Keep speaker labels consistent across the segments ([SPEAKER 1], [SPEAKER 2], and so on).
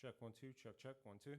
[SPEAKER 1] Check 1 2. Check 1 2.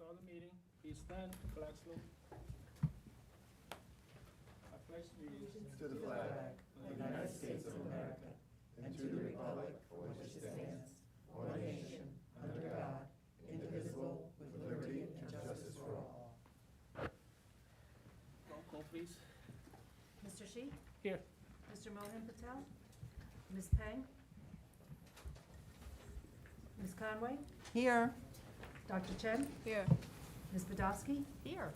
[SPEAKER 1] Start the meeting. Please stand. Flag salute. I pledge allegiance
[SPEAKER 2] To the flag of the United States of America and to the republic for which it stands, one nation, under God, indivisible, with liberty and justice for all.
[SPEAKER 1] Roll call, please.
[SPEAKER 3] Mr. Shi?
[SPEAKER 1] Here.
[SPEAKER 3] Mr. Mohan Patel? Ms. Peng? Ms. Conway?
[SPEAKER 4] Here.
[SPEAKER 3] Dr. Chen?
[SPEAKER 4] Here.
[SPEAKER 3] Ms. Podolsky?
[SPEAKER 4] Here.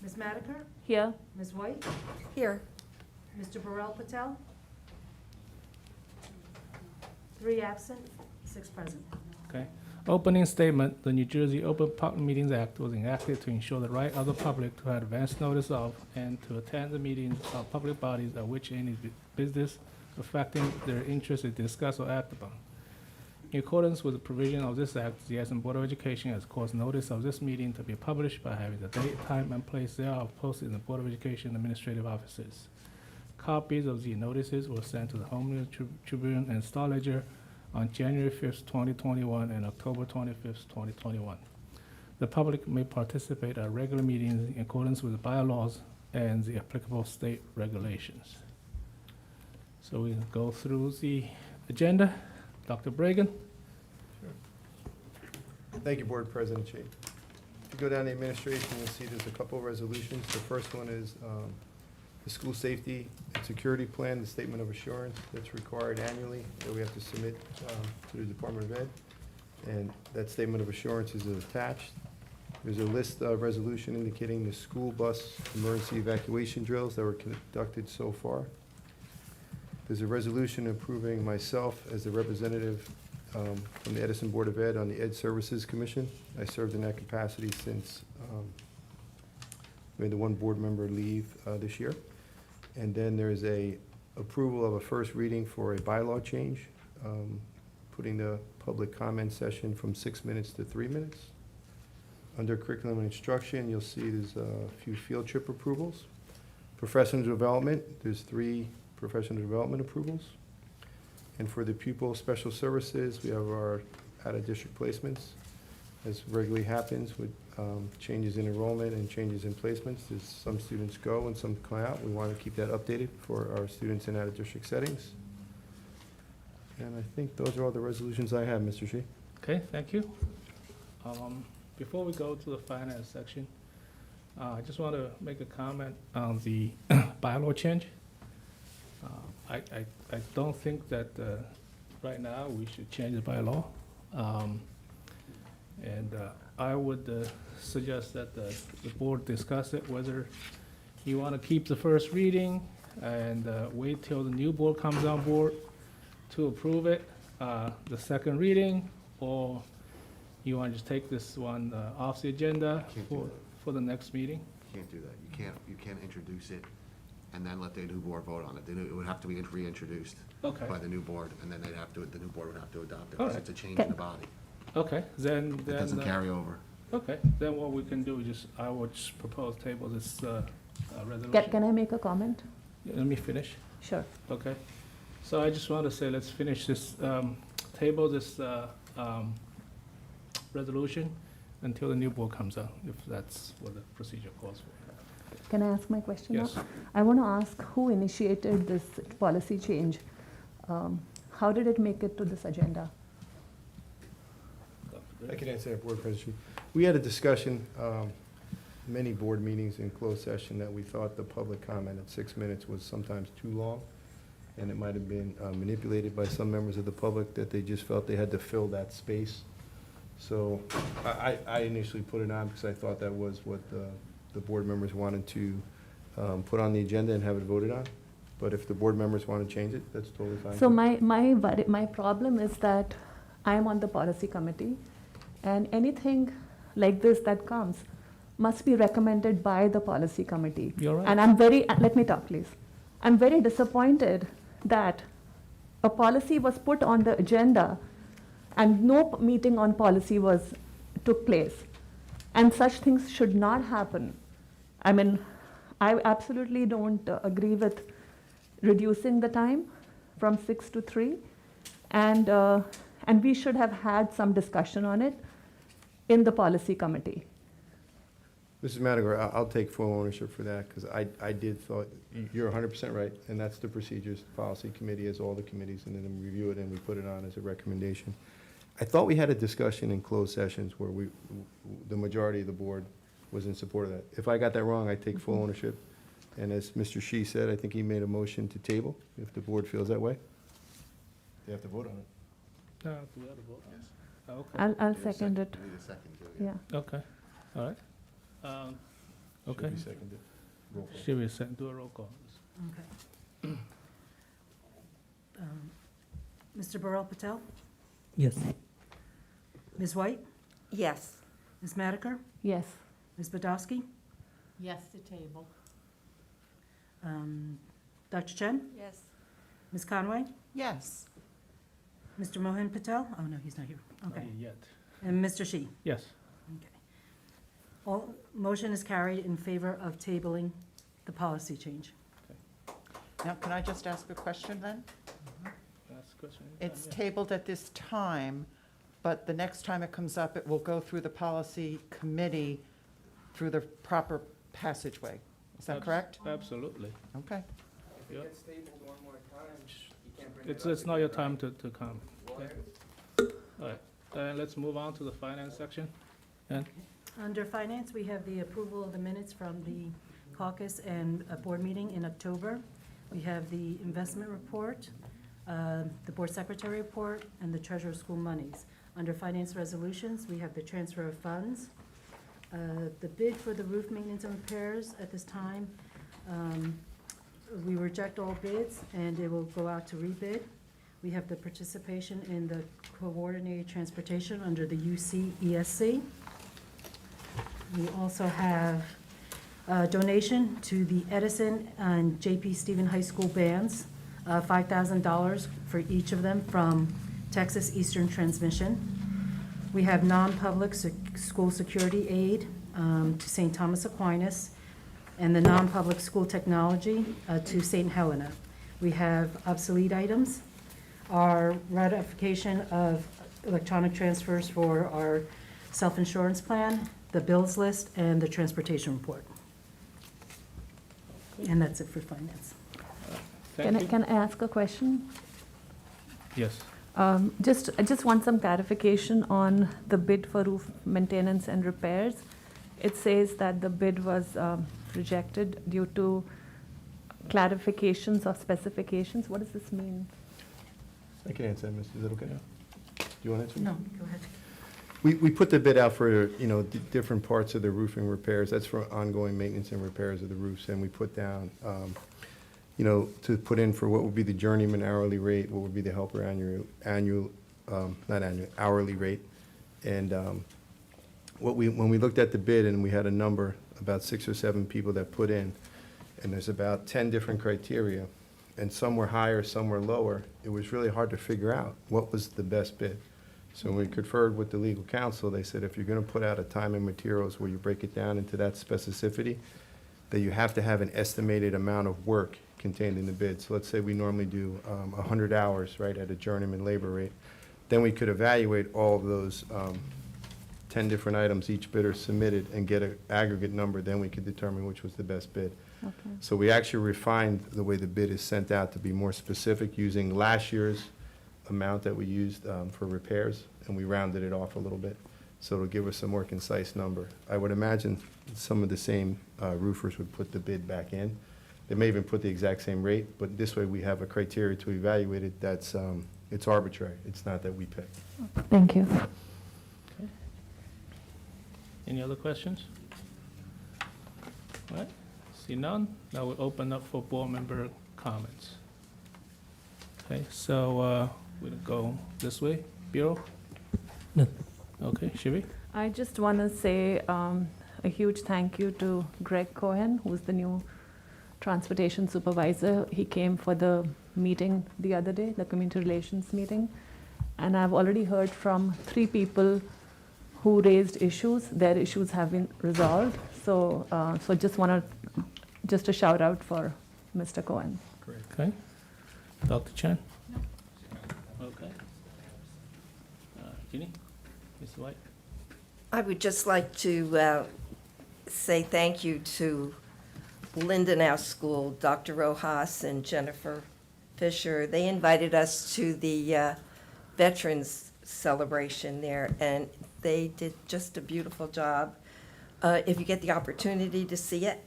[SPEAKER 3] Ms. Madiker?
[SPEAKER 4] Here.
[SPEAKER 3] Ms. White?
[SPEAKER 4] Here.
[SPEAKER 3] Mr. Burrell Patel? 3 absent, 6 present.
[SPEAKER 1] Okay. Opening statement, the New Jersey Open Public Meetings Act was enacted to ensure the right of the public to have advance notice of and to attend the meetings of public bodies at which any business affecting their interest is discussed or acted upon. In accordance with the provision of this act, the Edison Board of Education has caused notice of this meeting to be published by having the date, time, and place thereof posted in the Board of Education administrative offices. Copies of the notices were sent to the Home News Tribune and Star Ledger on January 5th, 2021 and October 25th, 2021. The public may participate at regular meetings in accordance with the bylaws and the applicable state regulations. So we go through the agenda. Dr. Bragan.
[SPEAKER 2] Thank you, Board President Chi. If you go down the administration, you'll see there's a couple of resolutions. The first one is the school safety and security plan, the statement of assurance that's required annually that we have to submit to the Department of Ed. And that statement of assurance is attached. There's a list of resolution indicating the school bus emergency evacuation drills that were conducted so far. There's a resolution approving myself as the representative from the Edison Board of Ed on the Ed Services Commission. I served in that capacity since we had the one board member leave this year. And then there's a approval of a first reading for a bylaw change, putting the public comment session from 6 minutes to 3 minutes. Under curriculum and instruction, you'll see there's a few field trip approvals. Professional development, there's 3 professional development approvals. And for the pupil special services, we have our out-of-district placements. As regularly happens with changes in enrollment and changes in placements, there's some students go and some come out. We want to keep that updated for our students in out-of-district settings. And I think those are all the resolutions I have, Mr. Shi.
[SPEAKER 1] Okay, thank you. Before we go to the finance section, I just want to make a comment on the bylaw change. I don't think that right now we should change the bylaw. I would suggest that the board discuss it, whether you want to keep the first reading and wait till the new board comes on board to approve it, the second reading, or you want to just take this one off the agenda for the next meeting?
[SPEAKER 5] Can't do that. You can't introduce it and then let the new board vote on it. It would have to be reintroduced
[SPEAKER 1] Okay.
[SPEAKER 5] by the new board, and then the new board would have to adopt it,
[SPEAKER 1] All
[SPEAKER 5] because
[SPEAKER 1] right.
[SPEAKER 5] it's a change in the body.
[SPEAKER 1] Okay, then.
[SPEAKER 5] It doesn't carry over.
[SPEAKER 1] Okay, then what we can do is I would just propose table this resolution.
[SPEAKER 4] Can I make a comment?
[SPEAKER 1] Let me finish,
[SPEAKER 4] Sure.
[SPEAKER 1] okay? So I just want to say, let's finish this, table this resolution until the new board comes out, if that's what the procedure calls for.
[SPEAKER 4] Can I ask my question now?
[SPEAKER 1] Yes.
[SPEAKER 4] I want to ask who initiated this policy change? How did it make it to this agenda?
[SPEAKER 2] I can answer that, Board President. We had a discussion, many board meetings in closed session, that we thought the public comment at 6 minutes was sometimes too long, and it might have been manipulated by some members of the public, that they just felt they had to fill that space. So I initially put it on because I thought that was what the board members wanted to put on the agenda and have it voted on. But if the board members want to change it, that's totally fine.
[SPEAKER 4] So my problem is that I am on the policy committee, and anything like this that comes must be recommended by the policy committee.
[SPEAKER 1] You're right.
[SPEAKER 4] And let me talk, please. I'm very disappointed that a policy was put on the agenda and no meeting on policy took place. And such things should not happen. I mean, I absolutely don't agree with reducing the time from 6 to 3. And we should have had some discussion on it in the policy committee.
[SPEAKER 2] Mrs. Madigan, I'll take full ownership for that, because I did thought, you're 100% right, and that's the procedures. The policy committee has all the committees, and then we review it, and we put it on as a recommendation. I thought we had a discussion in closed sessions where the majority of the board was in support of that. If I got that wrong, I take full ownership. And as Mr. Shi said, I think he made a motion to table, if the board feels that way. They have to vote on it.
[SPEAKER 1] No, do we have to vote?
[SPEAKER 5] Yes.
[SPEAKER 1] Okay,
[SPEAKER 4] I'll
[SPEAKER 5] Need a
[SPEAKER 4] second it,
[SPEAKER 5] Need a second, too,
[SPEAKER 4] yeah.
[SPEAKER 1] okay, all right. Okay,
[SPEAKER 2] Should be seconded. Roll call.
[SPEAKER 1] should we do a roll call?
[SPEAKER 3] Okay. Mr. Burrell Patel?
[SPEAKER 6] Yes.
[SPEAKER 3] Ms. White?
[SPEAKER 7] Yes.
[SPEAKER 3] Ms. Madiker?
[SPEAKER 4] Yes.
[SPEAKER 3] Ms. Badowski?
[SPEAKER 7] Yes, to table.
[SPEAKER 3] Dr. Chen?
[SPEAKER 7] Yes.
[SPEAKER 3] Ms. Conway?
[SPEAKER 7] Yes.
[SPEAKER 3] Mr. Mohan Patel? Oh, no, he's not here.
[SPEAKER 1] Not
[SPEAKER 3] Okay.
[SPEAKER 1] yet.
[SPEAKER 3] And Mr. Shi?
[SPEAKER 1] Yes,
[SPEAKER 3] Okay. All, motion is carried in favor of tabling the policy change.
[SPEAKER 6] Now, can I just ask a question then?
[SPEAKER 1] that's a question.
[SPEAKER 6] It's
[SPEAKER 1] Yeah.
[SPEAKER 6] tabled at this time, but the next time it comes up, it will go through the policy committee through the proper passageway. Is that
[SPEAKER 1] Abs-
[SPEAKER 6] correct?
[SPEAKER 1] Absolutely.
[SPEAKER 6] Okay.
[SPEAKER 1] Yep. It's not your time to come. Okay. All right, let's move on to the finance section.
[SPEAKER 3] Under finance, we have the approval of the minutes from the caucus and a board meeting in October. We have the investment report, the board secretary report, and the treasurer's school monies. Under finance resolutions, we have the transfer of funds, the bid for the roof maintenance and repairs at this time. We reject all bids, and it will go out to rebid. We have the participation in the coordinated transportation under the UCESC. We also have a donation to the Edison and JP Stephen High School bands, $5,000 for each of them from Texas Eastern Transmission. We have non-public school security aid to St. Thomas Aquinas, and the non-public school technology to St. Helena. We have obsolete items, our ratification of electronic transfers for our self-insurance plan, the bills list, and the transportation report. And that's it for finance.
[SPEAKER 1] Thank you.
[SPEAKER 4] Can I ask a question?
[SPEAKER 1] Yes,
[SPEAKER 4] I just want some clarification on the bid for roof maintenance and repairs. It says that the bid was rejected due to clarifications of specifications. What does this mean?
[SPEAKER 2] I can answer that, Miss. Is that okay?
[SPEAKER 1] Yeah.
[SPEAKER 2] Do you want to answer?
[SPEAKER 3] No, go ahead.
[SPEAKER 2] We put the bid out for, different parts of the roofing repairs. That's for ongoing maintenance and repairs of the roofs. And we put down, to put in for what would be the journeyman hourly rate, what would be the helper hourly rate. And when we looked at the bid and we had a number, about 6 or 7 people that put in, and there's about 10 different criteria, and some were higher, some were lower, it was really hard to figure out what was the best bid. So when we conferred with the legal counsel, they said if you're going to put out a time and materials where you break it down into that specificity, that you have to have an estimated amount of work contained in the bid. So let's say we normally do 100 hours, right, at a journeyman labor rate. Then we could evaluate all of those 10 different items each bidder submitted and get an aggregate number. Then we could determine which was the best bid.
[SPEAKER 4] Okay.
[SPEAKER 2] So we actually refined the way the bid is sent out to be more specific, using last year's amount that we used for repairs, and we rounded it off a little bit. So it'll give us a more concise number. I would imagine some of the same roofers would put the bid back in. They may even put the exact same rate, but this way we have a criteria to evaluate it that's, it's arbitrary. It's not that we pick.
[SPEAKER 4] Thank you.
[SPEAKER 1] any other questions? All right, see none, now we'll open up for board member comments. Okay, so we'll go this way. Bureau?
[SPEAKER 6] No.
[SPEAKER 1] Okay, Shivi?
[SPEAKER 4] I just want to say a huge thank you to Greg Cohen, who's the new transportation supervisor. He came for the meeting the other day, the community relations meeting, and I've already heard from 3 people who raised issues. Their issues have been resolved. So, just a shout out for Mr. Cohen.
[SPEAKER 1] Okay. Dr. Chen? Okay. Ginny? Ms. White?
[SPEAKER 7] I would just like to
[SPEAKER 8] say thank you to Lindenau School, Dr. Rojas and Jennifer Fisher. They invited us to the Veterans Celebration there, and they did just a beautiful job. If you get the opportunity to see it,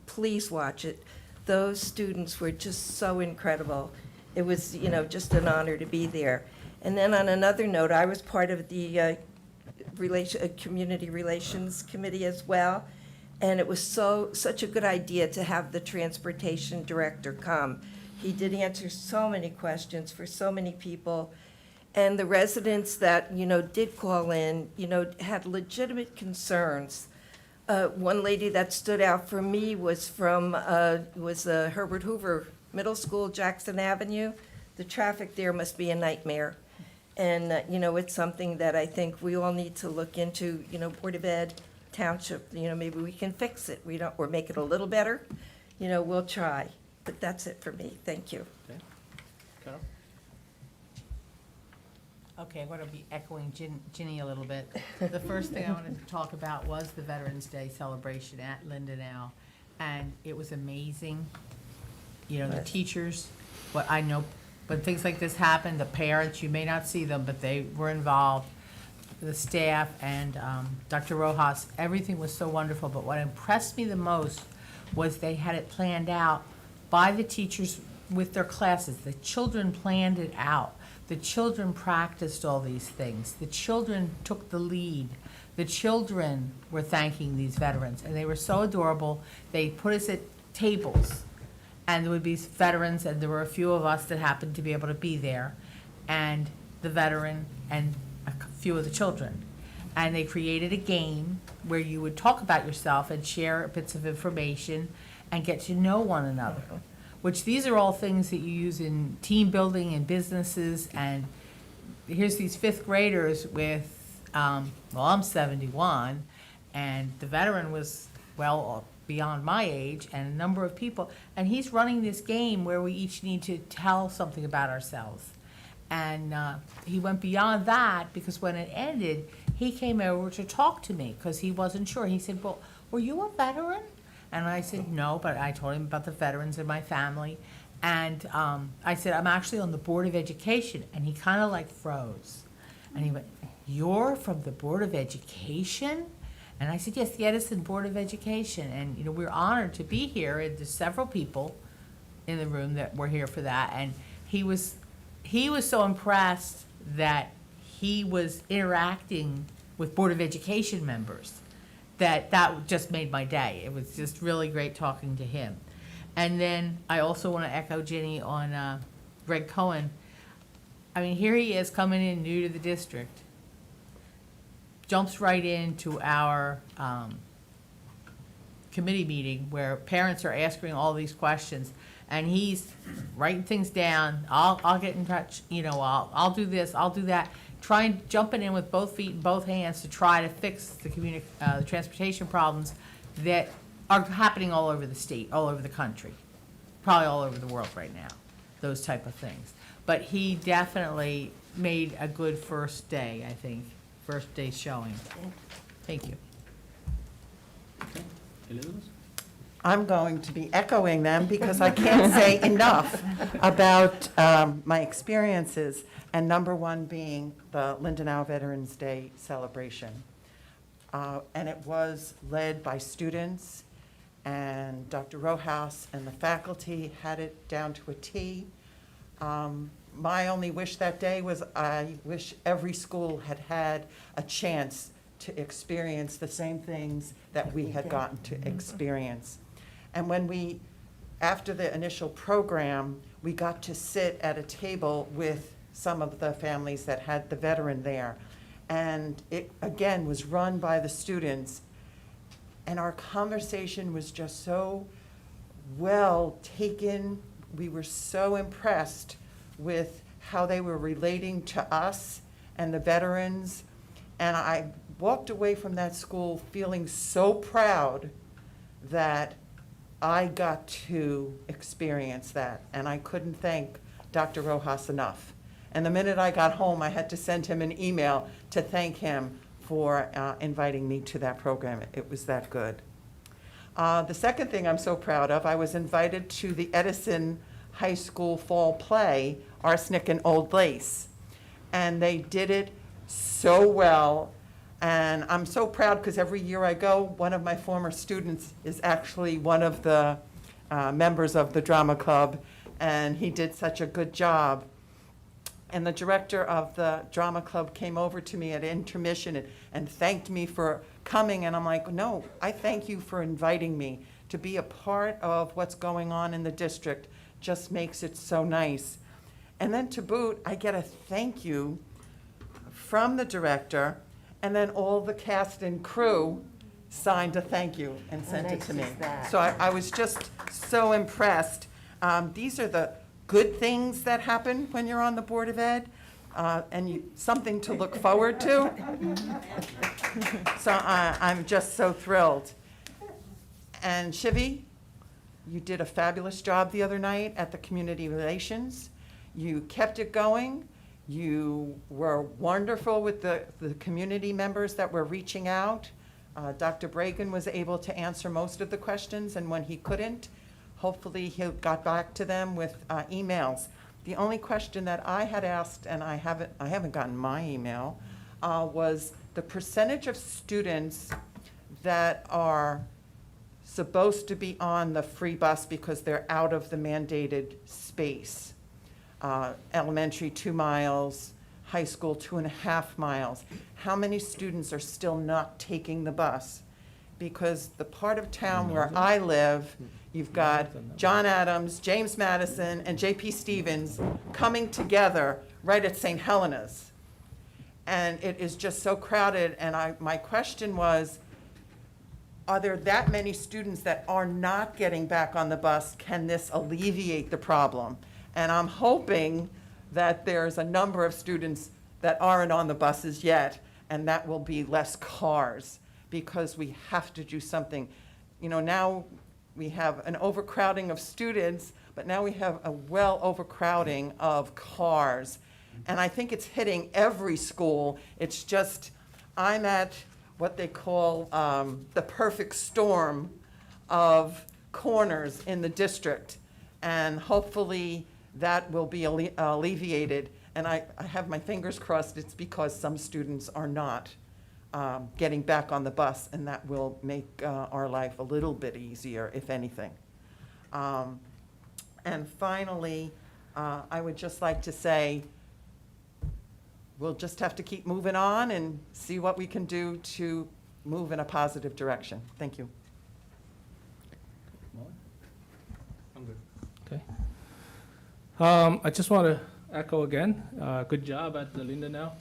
[SPEAKER 8] please watch it. Those students were just so incredible. It was, just an honor to be there. And then on another note, I was part of the Community Relations Committee as well, and it was such a good idea to have the transportation director come. He did answer so many questions for so many people, and the residents that, did call in, had legitimate concerns. One lady that stood out for me was from Herbert Hoover Middle School, Jackson Avenue. The traffic there must be a nightmare. And, it's something that I think we all need to look into, Board of Ed, Township, maybe we can fix it. Or make it a little better. We'll try. But that's it for me. Thank you.
[SPEAKER 1] Carol?
[SPEAKER 7] Okay, I'm going to be echoing Ginny a little bit. The first thing I wanted to talk about was the Veterans Day celebration at Lindenau, and it was amazing. The
[SPEAKER 8] Yes.
[SPEAKER 7] teachers, what I know, when things like this happen, the parents, you may not see them, but they were involved, the staff, and Dr. Rojas, everything was so wonderful. But what impressed me the most was they had it planned out by the teachers with their classes. The children planned it out. The children practiced all these things. The children took the lead. The children were thanking these veterans, and they were so adorable. They put us at tables, and there would be veterans, and there were a few of us that happened to be able to be there, and the veteran and a few of the children. And they created a game where you would talk about yourself and share bits of information and get to know one another, which these are all things that you use in team building and businesses. And here's these fifth graders with, I'm 71, and the veteran was well beyond my age, and a number of people, and he's running this game where we each need to tell something about ourselves. And he went beyond that, because when it ended, he came over to talk to me because he wasn't sure. He said, well, were you a veteran? And I said, no, but I told him about the veterans in my family. And I said, I'm actually on the Board of Education. And he kind of like froze. And he went, you're from the Board of Education? And I said, yes, the Edison Board of Education. And, we're honored to be here. And there's several people in the room that were here for that. And he was so impressed that he was interacting with Board of Education members that just made my day. It was just really great talking to him. And then I also want to echo Ginny on Greg Cohen. I mean, here he is coming in new to the district, jumps right into our committee meeting where parents are asking all these questions, and he's writing things down. I'll get in touch, I'll do this, I'll do that. Jumping in with both feet and both hands to try to fix the transportation problems that are happening all over the state, all over the country, probably all over the world right now, those type of things. But he definitely made a good first day, I think, first day showing. Thank you.
[SPEAKER 1] Elizabeth?
[SPEAKER 6] I'm going to be echoing them because I can't say enough about my experiences, and number one being the Lindenau Veterans Day celebration. And it was led by students, and Dr. Rojas and the faculty had it down to a T. My only wish that day was I wish every school had had a chance to experience the same things that we had gotten to experience. And when after the initial program, we got to sit at a table with some of the families that had the veteran there. And it, again, was run by the students. And our conversation was just so well taken. We were so impressed with how they were relating to us and the veterans. And I walked away from that school feeling so proud that I got to experience that, and I couldn't thank Dr. Rojas enough. And the minute I got home, I had to send him an email to thank him for inviting me to that program. It was that good. The second thing I'm so proud of, I was invited to the Edison High School Fall Play, Arsenic and Old Lace. And they did it so well. And I'm so proud because every year I go, one of my former students is actually one of the members of the drama club, and he did such a good job. And the director of the drama club came over to me at intermission and thanked me for coming. And I'm like, no, I thank you for inviting me. To be a part of what's going on in the district just makes it so nice. And then to boot, I get a thank you from the director, and then all the cast and crew signed a thank you and sent it to me. So I was just so impressed. These are the good things that happen when you're on the Board of Ed, and something to look forward to. So I'm just so thrilled. And Shivi, you did a fabulous job the other night at the Community Relations. You kept it going. You were wonderful with the community members that were reaching out. Dr. Bragan was able to answer most of the questions, and when he couldn't, hopefully he got back to them with emails. The only question that I had asked, and I haven't gotten my email, was the percentage of students that are supposed to be on the free bus because they're out of the mandated space. Elementary 2 miles, high school 2.5 miles. How many students are still not taking the bus? Because the part of town where I live, you've got John Adams, James Madison, and J.P. Stevens coming together right at St. Helena's. And it is just so crowded, and my question was, are there that many students that are not getting back on the bus? Can this alleviate the problem? And I'm hoping that there's a number of students that aren't on the buses yet, and that will be less cars, because we have to do something. You know, now we have an overcrowding of students, but now we have a overcrowding of cars. And I think it's hitting every school. It's just, I'm at what they call the perfect storm of corners in the district. And hopefully that will be alleviated. And I have my fingers crossed it's because some students are not getting back on the bus, and that will make our life a little bit easier, if anything. And finally, I would just like to say, we'll just have to keep moving on and see what we can do to move in a positive direction. Thank you.
[SPEAKER 1] I'm good. Okay. I just want to echo again, good job at the Lindenau.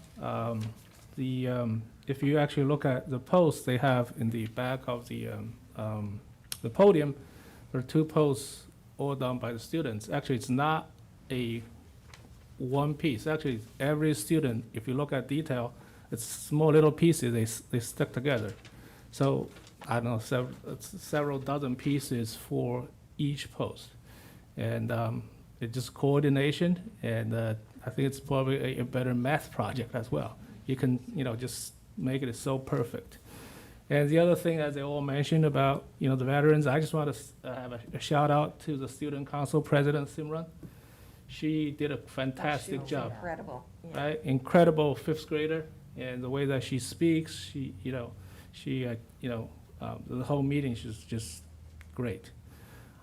[SPEAKER 1] If you actually look at the posts they have in the back of the podium, there are 2 posts all done by the students. Actually, it's not a one piece. Actually, every student, if you look at detail, it's small little pieces, they stick together. So, I don't know, several dozen pieces for each post. And it's just coordination, and I think it's probably a better math project as well. You can, just make it so perfect. And the other thing, as they all mentioned about, the veterans, I just want to have a shout out to the Student Council President, Simran. She did a fantastic job.
[SPEAKER 8] Incredible. Yeah.
[SPEAKER 1] Right? Incredible 5th grader, and the way that she speaks, the whole meeting, she's just great.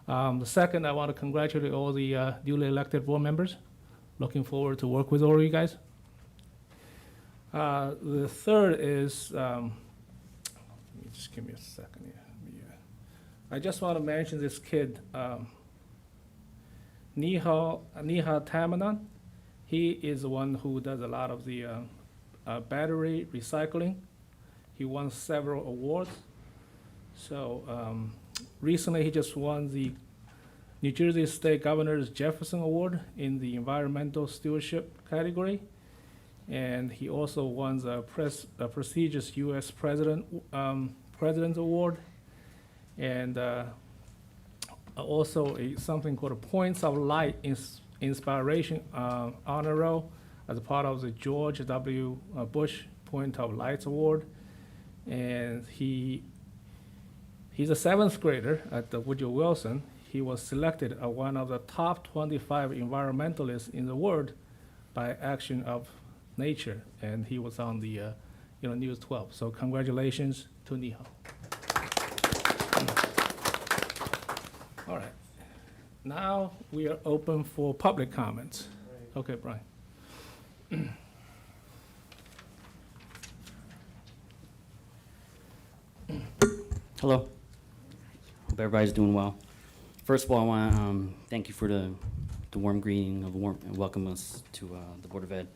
[SPEAKER 1] The second, I want to congratulate all the duly elected board members. Looking forward to work with all of you guys. The third is, just give me a second here. I just want to mention this kid, Nihal Tamanan. He is the one who does a lot of the battery recycling. He won several awards. So recently he just won the New Jersey State Governor's Jefferson Award in the environmental stewardship category. And he also won a prestigious U.S. President's Award, and also something called a Points of Light Inspiration Honor Roll as a part of the George W. Bush Point of Lights Award. And he's a seventh grader at the Woodrow Wilson. He was selected as one of the top 25 environmentalists in the world by Action of Nature, and he was on the News 12. So congratulations to Nihal. All right. Now we are open for public comments. Okay, Brian.
[SPEAKER 9] Hello. Hope everybody's doing well. First of all, I want to thank you for the warm greeting and welcome us to the Board of Ed.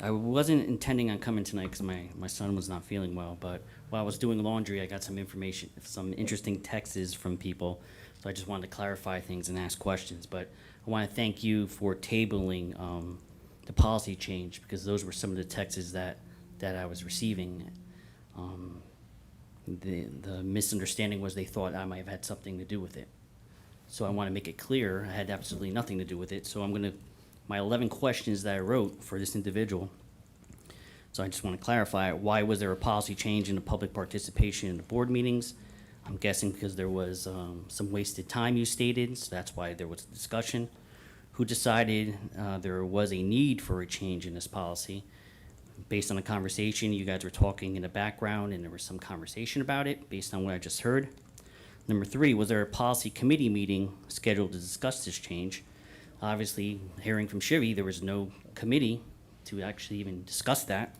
[SPEAKER 9] I wasn't intending on coming tonight because my son was not feeling well, but while I was doing laundry, I got some information, some interesting texts from people. So I just wanted to clarify things and ask questions. But I want to thank you for tabling the policy change, because those were some of the texts that I was receiving. The misunderstanding was they thought I might have had something to do with it. So I want to make it clear I had absolutely nothing to do with it. So my 11 questions that I wrote for this individual. So I just want to clarify, why was there a policy change in the public participation in the board meetings? I'm guessing because there was some wasted time you stated, so that's why there was a discussion. Who decided there was a need for a change in this policy? Based on a conversation, you guys were talking in the background and there was some conversation about it based on what I just heard. Number 3, was there a policy committee meeting scheduled to discuss this change? Obviously, hearing from Shivy, there was no committee to actually even discuss that.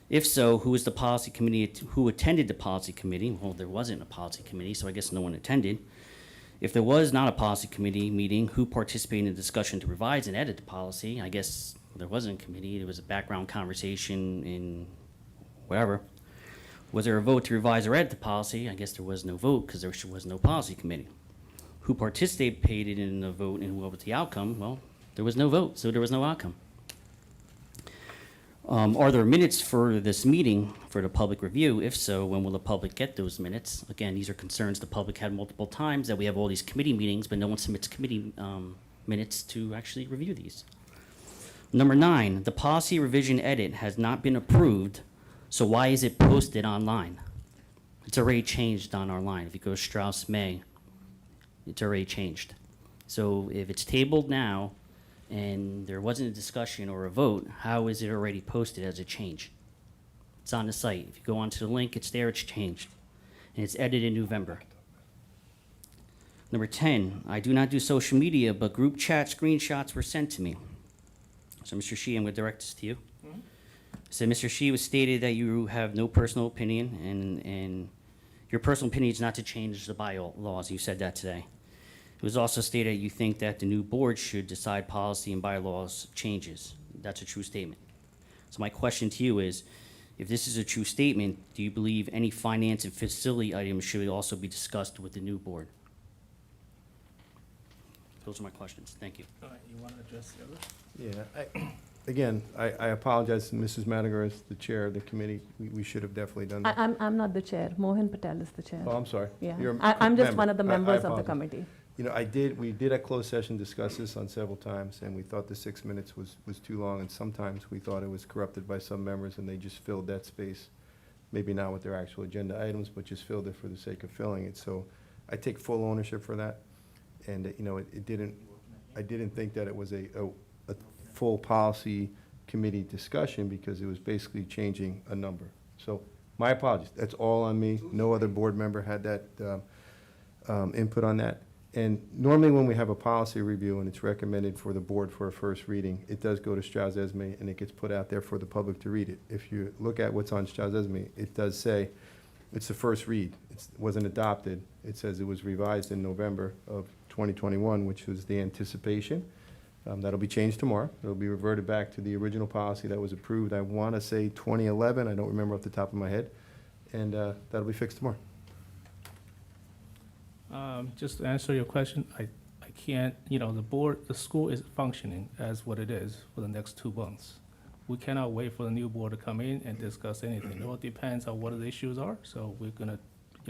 [SPEAKER 9] If so, who was the policy committee, who attended the policy committee? Well, there wasn't a policy committee, so I guess no one attended. If there was not a policy committee meeting, who participated in the discussion to revise and edit the policy? I guess there wasn't a committee, there was a background conversation in whatever. Was there a vote to revise or edit the policy? I guess there was no vote because there was no policy committee. Who participated in the vote and what was the outcome? Well, there was no vote, so there was no outcome. Are there minutes for this meeting for the public review? If so, when will the public get those minutes? Again, these are concerns the public had multiple times, that we have all these committee meetings, but no one submits committee minutes to actually review these. Number 9, the policy revision edit has not been approved, so why is it posted online? It's already changed on our line. If you go to Strauss May, it's already changed. So if it's tabled now and there wasn't a discussion or a vote, how is it already posted as a change? It's on the site. If you go onto the link, it's there, it's changed. And it's edited in November. Number 10, I do not do social media, but group chat screenshots were sent to me. So, Mr. Shi, I'm going to direct this to you. So, Mr. Shi, was stated that you have no personal opinion, and your personal opinion is not to change the bylaws. You said that today. It was also stated you think that the new board should decide policy and bylaws changes. That's a true statement. So my question to you is, if this is a true statement, do you believe any finance and facility items should also be discussed with the new board? Those are my questions. Thank you.
[SPEAKER 1] All right, you want to address the other?
[SPEAKER 2] Yeah, again, I apologize to Mrs. Madigar as the chair of the committee. We should have definitely done that.
[SPEAKER 4] I'm not the chair. Mohan Patel is the chair.
[SPEAKER 2] Oh, I'm sorry.
[SPEAKER 4] Yeah,
[SPEAKER 2] You're
[SPEAKER 4] I'm just
[SPEAKER 2] member.
[SPEAKER 4] one of the
[SPEAKER 2] I
[SPEAKER 4] members of the
[SPEAKER 2] apologize.
[SPEAKER 4] committee.
[SPEAKER 2] You know, we did at closed session discuss this on several times, and we thought the 6 minutes was too long, and sometimes we thought it was corrupted by some members, and they just filled that space, maybe not with their actual agenda items, but just filled it for the sake of filling it. So I take full ownership for that, and, you know, I didn't think that it was a full policy committee discussion, because it was basically changing a number. So my apologies. That's all on me. No other board member had that input on that. And normally when we have a policy review and it's recommended for the board for a first reading, it does go to Strauss-Esme and it gets put out there for the public to read it. If you look at what's on Strauss-Esme, it does say it's the first read. It wasn't adopted. It says it was revised in November of 2021, which was the anticipation. That'll be changed tomorrow. It'll be reverted back to the original policy that was approved, I want to say 2011. I don't remember off the top of my head. And that'll be fixed tomorrow.
[SPEAKER 1] Just to answer your question, I can't, the school is functioning as what it is for the next 2 months. We cannot wait for the new board to come in and discuss anything. It all depends on what the issues are. So we're gonna,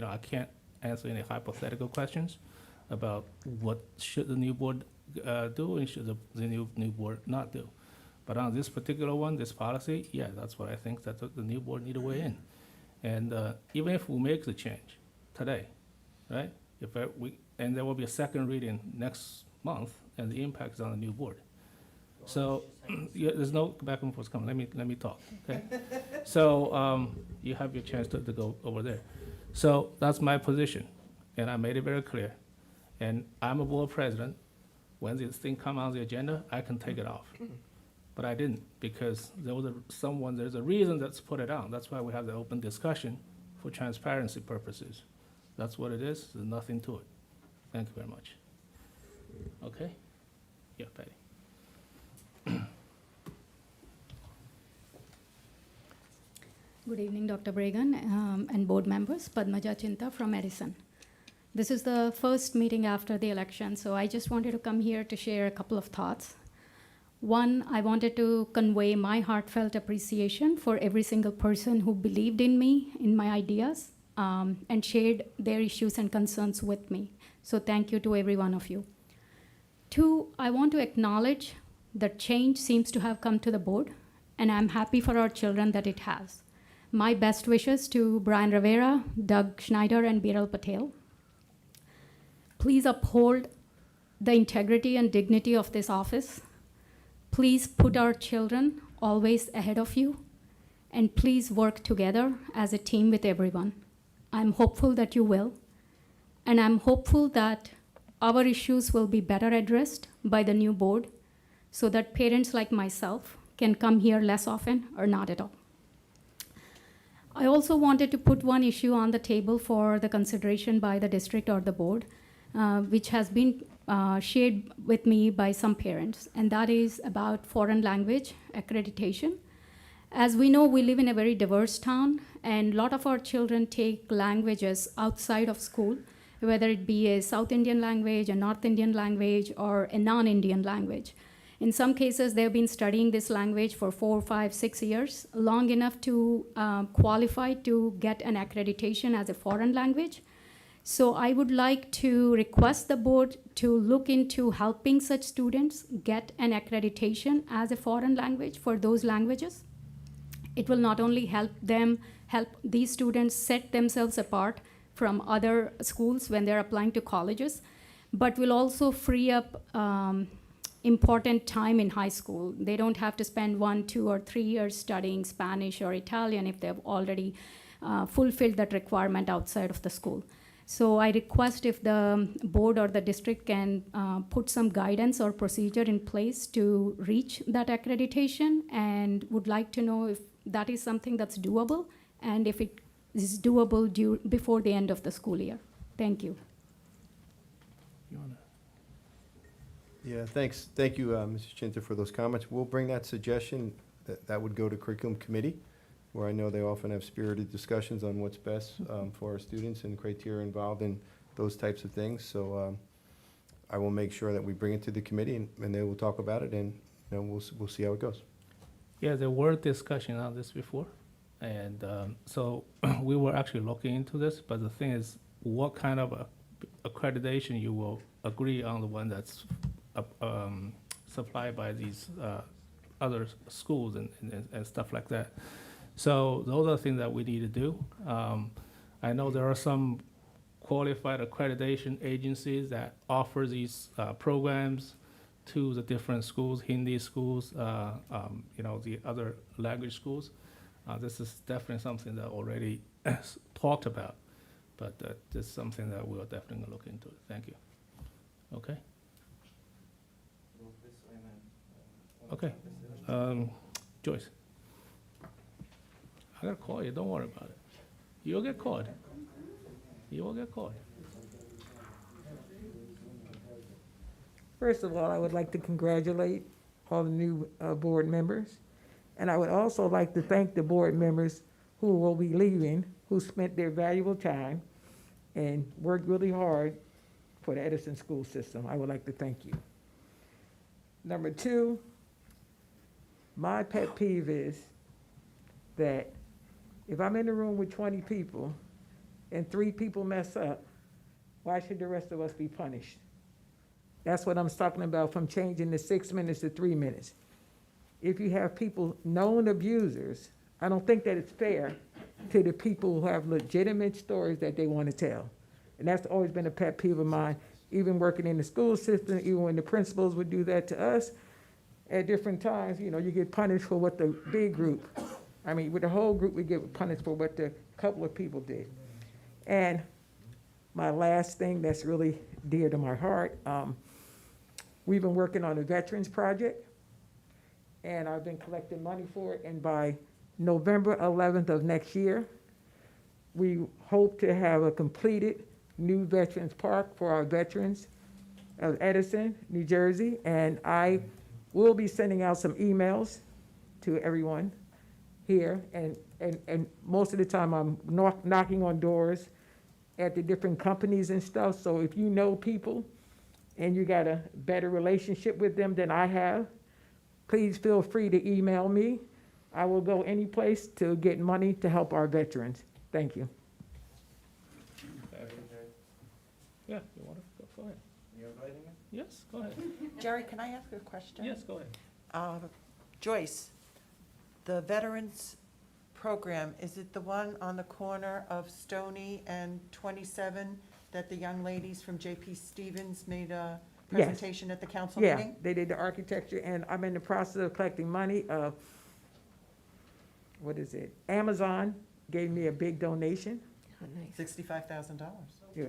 [SPEAKER 1] I can't answer any hypothetical questions about what should the new board do and should the new board not do. But on this particular one, this policy, yeah, that's what I think that the new board need to weigh in. And even if we make the change today, right? And there will be a second reading next month, and the impact is on the new board. So, yeah, there's no back and forth coming. Let me talk, okay? So, you have your chance to go over there. So that's my position, and I made it very clear. And I'm a board president. When this thing come on the agenda, I can take it off. But I didn't, because there's a reason that's put it on. That's why we have the open discussion for transparency purposes. That's what it is. There's nothing to it. Thank you very much. Okay? Yeah, Patty.
[SPEAKER 10] Good evening, Dr. Bragan and board members. Padmaja Chinta from Edison. This is the first meeting after the election, so I just wanted to come here to share a couple of thoughts. One, I wanted to convey my heartfelt appreciation for every single person who believed in me, in my ideas, and shared their issues and concerns with me. So thank you to every one of you. Two, I want to acknowledge that change seems to have come to the board, and I'm happy for our children that it has. My best wishes to Brian Rivera, Doug Schneider, and Biral Patel. Please uphold the integrity and dignity of this office. Please put our children always ahead of you, and please work together as a team with everyone. I'm hopeful that you will, and I'm hopeful that our issues will be better addressed by the new board so that parents like myself can come here less often or not at all. I also wanted to put one issue on the table for the consideration by the district or the board, which has been shared with me by some parents, and that is about foreign language accreditation. As we know, we live in a very diverse town, and a lot of our children take languages outside of school, whether it be a South Indian language, a North Indian language, or a non-Indian language. In some cases, they've been studying this language for 4, 5, 6 years, long enough to qualify to get an accreditation as a foreign language. So I would like to request the board to look into helping such students get an accreditation as a foreign language for those languages. It will not only help these students set themselves apart from other schools when they're applying to colleges, but will also free up important time in high school. They don't have to spend 1, 2, or 3 years studying Spanish or Italian if they've already fulfilled that requirement outside of the school. So I request if the board or the district can put some guidance or procedure in place to reach that accreditation, and would like to know if that is something that's doable, and if it is doable before the end of the school year. Thank you.
[SPEAKER 1] You wanna-
[SPEAKER 2] Yeah, thanks. Thank you, Mrs. Chinta, for those comments. We'll bring that suggestion, that would go to curriculum committee, where I know they often have spirited discussions on what's best for our students and criteria involved in those types of things. So I will make sure that we bring it to the committee, and they will talk about it, and we'll see how it goes.
[SPEAKER 1] Yeah, there were discussion on this before, and so we were actually looking into this, but the thing is, what kind of accreditation you will agree on the one that's supplied by these other schools and stuff like that. So those are things that we need to do. I know there are some qualified accreditation agencies that offer these programs to the different schools, Hindi schools, the other language schools. This is definitely something that already talked about, but this is something that we'll definitely look into. Thank you. Okay? Okay. Joyce. I gotta call you, don't worry about it. You'll get called. You will get called.
[SPEAKER 11] First of all, I would like to congratulate all the new board members. And I would also like to thank the board members who will be leaving, who spent their valuable time and worked really hard for the Edison school system. I would like to thank you. Number 2, my pet peeve is that if I'm in the room with 20 people and 3 people mess up, why should the rest of us be punished? That's what I'm talking about, from changing the 6 minutes to 3 minutes. if you have people, known abusers, I don't think that it's fair to the people who have legitimate stories that they want to tell. And that's always been a pet peeve of mine, even working in the school system, even when the principals would do that to us. At different times, you know, you get punished for what the big group, I mean, with the whole group, we get punished for what the couple of people did. And my last thing that's really dear to my heart, we've been working on a veterans project, and I've been collecting money for it, and by November 11th of next year, we hope to have a completed new Veterans Park for our veterans of Edison, New Jersey, and I will be sending out some emails to everyone here, and most of the time I'm knocking on doors at the different companies and stuff, so if you know people and you got a better relationship with them than I have, please feel free to email me. I will go any place to get money to help our veterans. Thank you.
[SPEAKER 1] Yeah, you want to go ahead.
[SPEAKER 2] You're inviting him?
[SPEAKER 1] Yes, go ahead.
[SPEAKER 6] Jerry, can I ask a question?
[SPEAKER 1] Yes, go ahead.
[SPEAKER 6] Joyce, the Veterans Program, is it the one on the corner of Stony and 27 that the young ladies from J.P. Stevens made a
[SPEAKER 11] Yes.
[SPEAKER 6] presentation at the council
[SPEAKER 11] Yeah,
[SPEAKER 6] meeting?
[SPEAKER 11] they did the architecture, and I'm in the process of collecting money. What is it? Amazon gave me a big donation.
[SPEAKER 6] $65,000.
[SPEAKER 11] Yeah,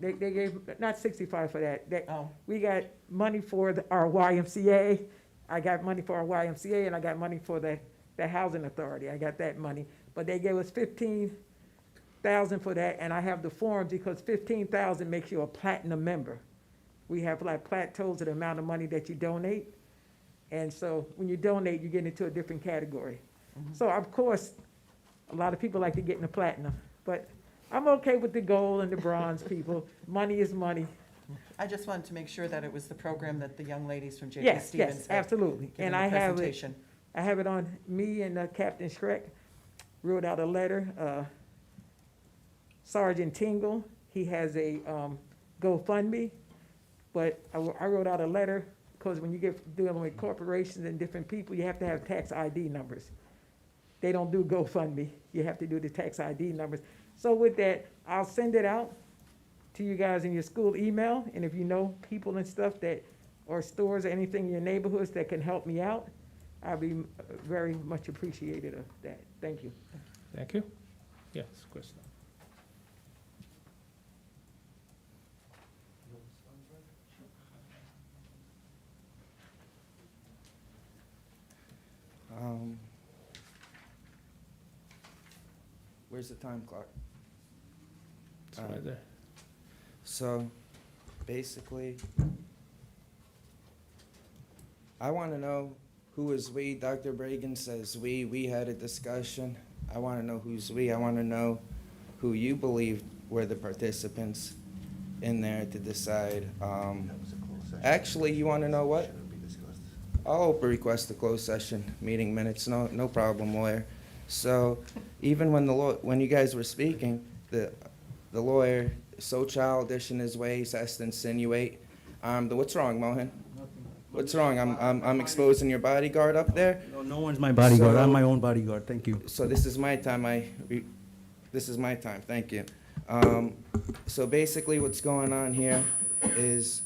[SPEAKER 11] they gave, not 65 for that.
[SPEAKER 6] Oh.
[SPEAKER 11] We got money for our YMCA. I got money for our YMCA, and I got money for the Housing Authority. I got that money. But they gave us 15,000 for that, and I have the forms because 15,000 makes you a platinum member. We have like plateaus of the amount of money that you donate. And so when you donate, you get into a different category. So of course, a lot of people like to get in the platinum, but I'm okay with the gold and the bronze, people. Money is money.
[SPEAKER 6] I just wanted to make sure that it was the program that the young ladies from J.P.
[SPEAKER 11] Yes,
[SPEAKER 6] Stevens
[SPEAKER 11] yes,
[SPEAKER 6] had
[SPEAKER 11] absolutely.
[SPEAKER 6] given
[SPEAKER 11] And
[SPEAKER 6] the
[SPEAKER 11] I have it,
[SPEAKER 6] presentation.
[SPEAKER 11] I have it on me and Captain Schreck wrote out a letter. Sergeant Tingle, he has a GoFundMe, but I wrote out a letter because when you get dealing with corporations and different people, you have to have tax ID numbers. They don't do GoFundMe. You have to do the tax ID numbers. So with that, I'll send it out to you guys in your school email, and if you know people and stuff that, or stores or anything in your neighborhoods that can help me out, I'll be very much appreciated of that. Thank you.
[SPEAKER 1] Thank you. Yes, Krista.
[SPEAKER 12] Where's the time clock?
[SPEAKER 1] It's right there.
[SPEAKER 12] So, basically, I want to know who is we. Dr. Bragan says we. We had a discussion. I want to know who's we. I want to know who you believe were the participants in there to decide. Actually, you want to know what? I'll request a closed session meeting minutes. No problem, lawyer. So, even when you guys were speaking, the lawyer, so childish in his ways, has to insinuate. What's wrong, Mohan? What's wrong? I'm exposing your bodyguard up there.
[SPEAKER 13] No one's my bodyguard.
[SPEAKER 12] So-
[SPEAKER 13] I'm my own bodyguard. Thank you.
[SPEAKER 12] So this is my time. This is my time. Thank you. So basically, what's going on here is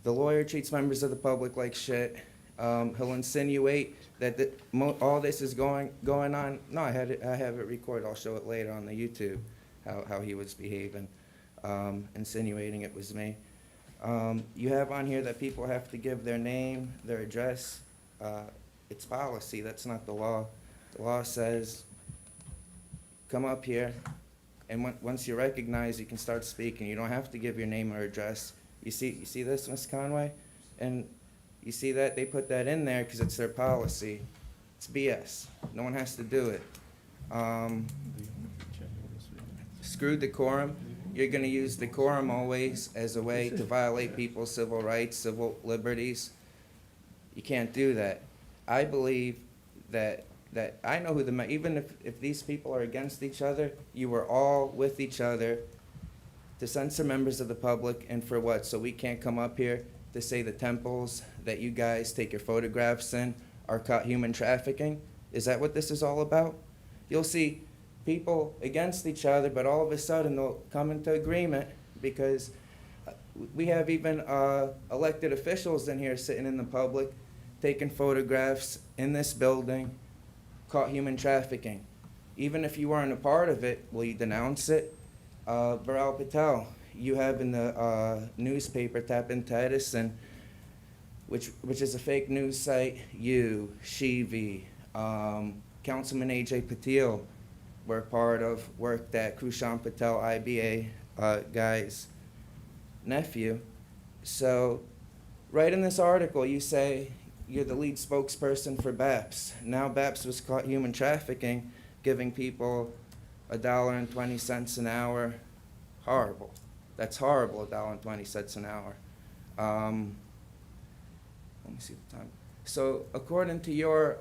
[SPEAKER 12] the lawyer treats members of the public like shit. He'll insinuate that all this is going on. No, I have it recorded. I'll show it later on the YouTube how he was behaving, insinuating it was me. You have on here that people have to give their name, their address. It's policy. That's not the law. The law says, come up here, and once you're recognized, you can start speaking. You don't have to give your name or address. You see this, Ms. Conway? And you see that? They put that in there because it's their policy. It's BS. No one has to do it. Screw decorum. You're going to use decorum always as a way to violate people's civil rights, civil liberties. You can't do that. I believe that I know who even if these people are against each other, you were all with each other to censor members of the public, and for what? So we can't come up here to say the temples that you guys take your photographs in are caught human trafficking? Is that what this is all about? You'll see people against each other, but all of a sudden they'll come into agreement because we have even elected officials in here sitting in the public, taking photographs in this building, caught human trafficking. Even if you weren't a part of it, will you denounce it? Baral Patel, you have in the newspaper, tap into Edison, which is a fake news site. You, Shivi, Councilman A.J. Patil were part of, worked at Krushan Patel, IBA guy's nephew. So right in this article, you say you're the lead spokesperson for BAPS. Now BAPS was caught human trafficking, giving people $1.20 an hour. Horrible. That's horrible, $1.20 an hour. Let me see the time. So according to your,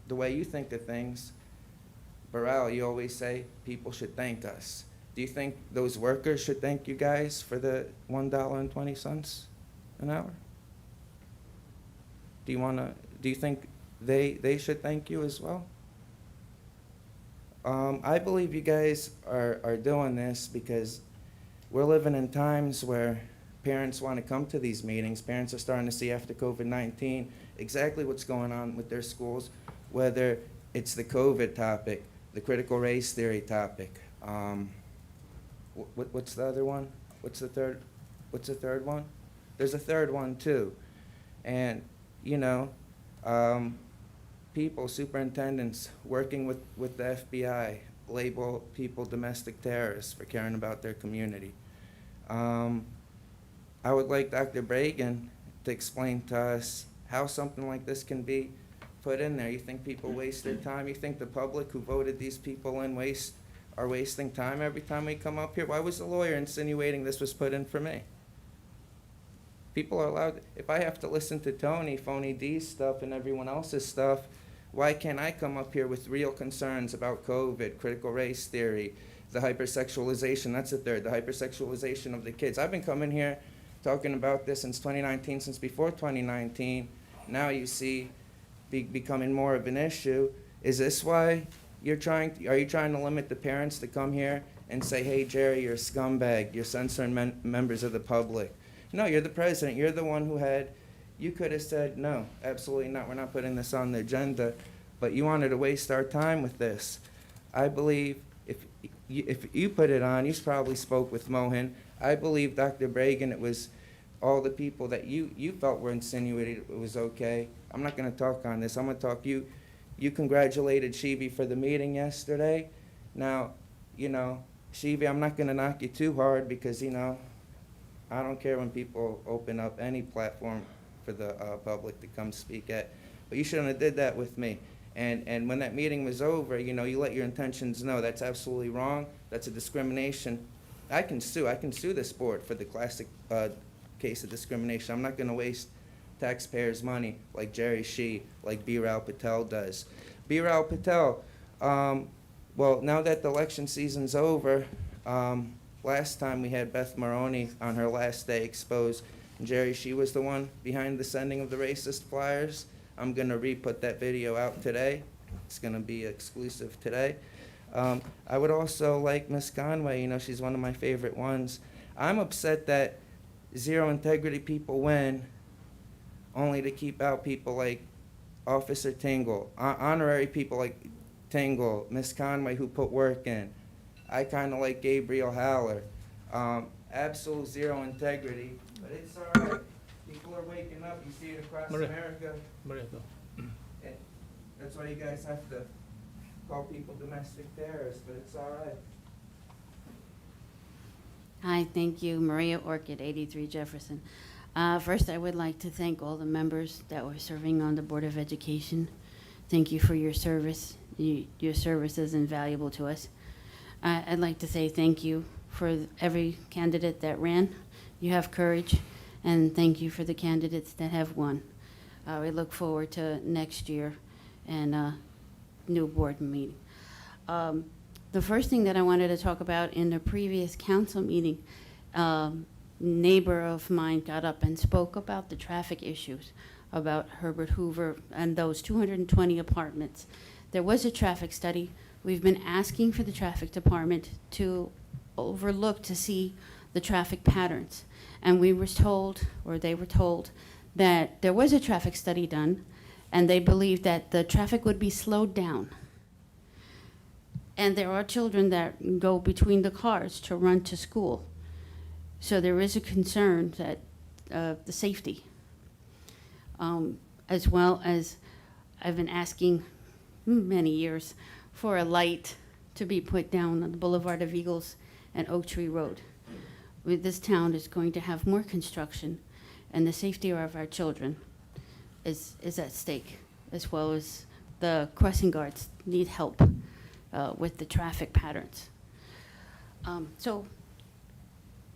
[SPEAKER 12] the way you think of things, Baral, you always say people should thank us. Do you think those workers should thank you guys for the $1.20 an hour? Do you think they should thank you as well? I believe you guys are doing this because we're living in times where parents want to come to these meetings. Parents are starting to see after COVID-19 exactly what's going on with their schools, whether it's the COVID topic, the critical race theory topic. What's the other one? What's the third one? There's a third one too. And, you know, people, superintendents working with the FBI label people domestic terrorists for caring about their community. I would like Dr. Bragan to explain to us how something like this can be put in there. You think people waste their time? You think the public who voted these people in are wasting time every time we come up here? Why was the lawyer insinuating this was put in for me? People are allowed, if I have to listen to Tony, Phony D's stuff and everyone else's stuff, why can't I come up here with real concerns about COVID, critical race theory, the hypersexualization, that's the third, the hypersexualization of the kids. I've been coming here talking about this since 2019, since before 2019. Now you see becoming more of an issue. Is this why are you trying to limit the parents to come here and say, hey, Jerry, you're a scumbag, you're censoring members of the public? No, you're the president. You're the one you could have said, no, absolutely not. We're not putting this on the agenda. But you wanted to waste our time with this. I believe if you put it on, you probably spoke with Mohan. I believe, Dr. Bragan, it was all the people that you felt were insinuated it was okay. I'm not going to talk on this. I'm going to talk. You congratulated Shivi for the meeting yesterday. Now, you know, Shivi, I'm not going to knock you too hard because, you know, I don't care when people open up any platform for the public to come speak at, but you shouldn't have did that with me. And when that meeting was over, you know, you let your intentions know. That's absolutely wrong. That's a discrimination. I can sue this board for the classic case of discrimination. I'm not going to waste taxpayers' money like Jerry Shee, like Biral Patel does. Biral Patel, well, now that the election season's over, last time we had Beth Maroney on her last day exposed. Jerry, she was the one behind the sending of the racist flyers. I'm going to re-put that video out today. It's going to be exclusive today. I would also like Ms. Conway, you know, she's one of my favorite ones. I'm upset that zero integrity people win only to keep out people like Officer Tingle, honorary people like Tingle, Ms. Conway who put work in. I kind of like Gabriel Haller. Absolute zero integrity, but it's all right. People are waking up. You see it across America. And that's why you guys have to call people domestic terrorists, but it's all right.
[SPEAKER 14] Hi, thank you. Maria Orchid, 83 Jefferson. First, I would like to thank all the members that were serving on the Board of Education. Thank you for your service. Your service is invaluable to us. I'd like to say thank you for every candidate that ran. You have courage, and thank you for the candidates that have won. We look forward to next year and a new board meeting. The first thing that I wanted to talk about in the previous council meeting, neighbor of mine got up and spoke about the traffic issues, about Herbert Hoover and those 220 apartments. There was a traffic study. We've been asking for the traffic department to overlook to see the traffic patterns. And we were told, or they were told, that there was a traffic study done, and they believed that the traffic would be slowed down. And there are children that go between the cars to run to school. So there is a concern that the safety, as well as I've been asking many years for a light to be put down on the Boulevard of Eagles and Oak Tree Road. This town is going to have more construction, and the safety of our children is at stake, as well as the crossing guards need help with the traffic patterns. So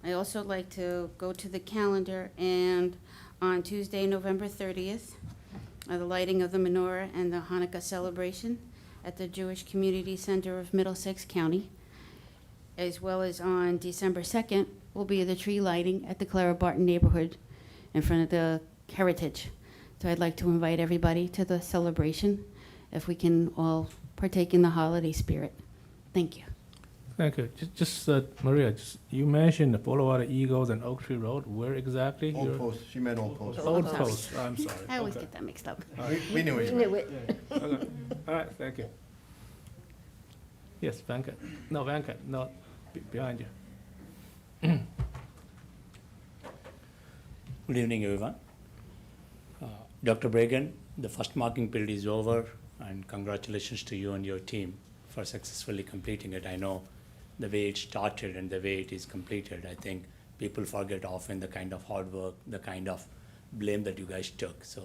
[SPEAKER 14] I also like to go to the calendar, and on Tuesday, November 30th, the lighting of the menorah and the Hanukkah celebration at the Jewish Community Center of Middlesex County, as well as on December 2nd will be the tree lighting at the Clara Barton neighborhood in front of the Heritage. So I'd like to invite everybody to the celebration, if we can all partake in the holiday spirit. Thank you.
[SPEAKER 1] Thank you. Maria, you mentioned the Boulevard of Eagles and Oak Tree Road. Where exactly?
[SPEAKER 2] Old Post, she meant Old Post.
[SPEAKER 1] Old Post, I'm sorry.
[SPEAKER 14] I always
[SPEAKER 1] Okay.
[SPEAKER 14] get that mixed up.
[SPEAKER 2] We knew it.
[SPEAKER 1] Okay. All right, thank you. Yes, Venkat. No, behind you.
[SPEAKER 15] Good evening, everyone. Dr. Bregan, the first marking period is over, and congratulations to you and your team for successfully completing it. I know the way it started and the way it is completed, I think people forget often the kind of hard work, the kind of blame that you guys took. So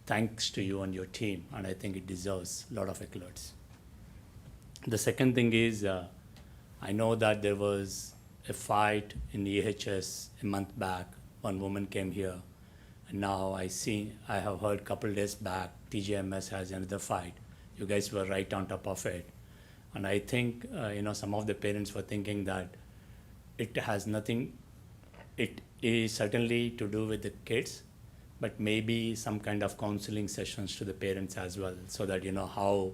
[SPEAKER 15] thanks to you and your team, and I think it deserves a lot of accolades. The second thing is, I know that there was a fight in the EHS a month back. One woman came here, and now I have heard a couple days back, TJMS has another fight. You guys were right on top of it. And I think, some of the parents were thinking that it has nothing, it is certainly to do with the kids, but maybe some kind of counseling sessions to the parents as well, so that, how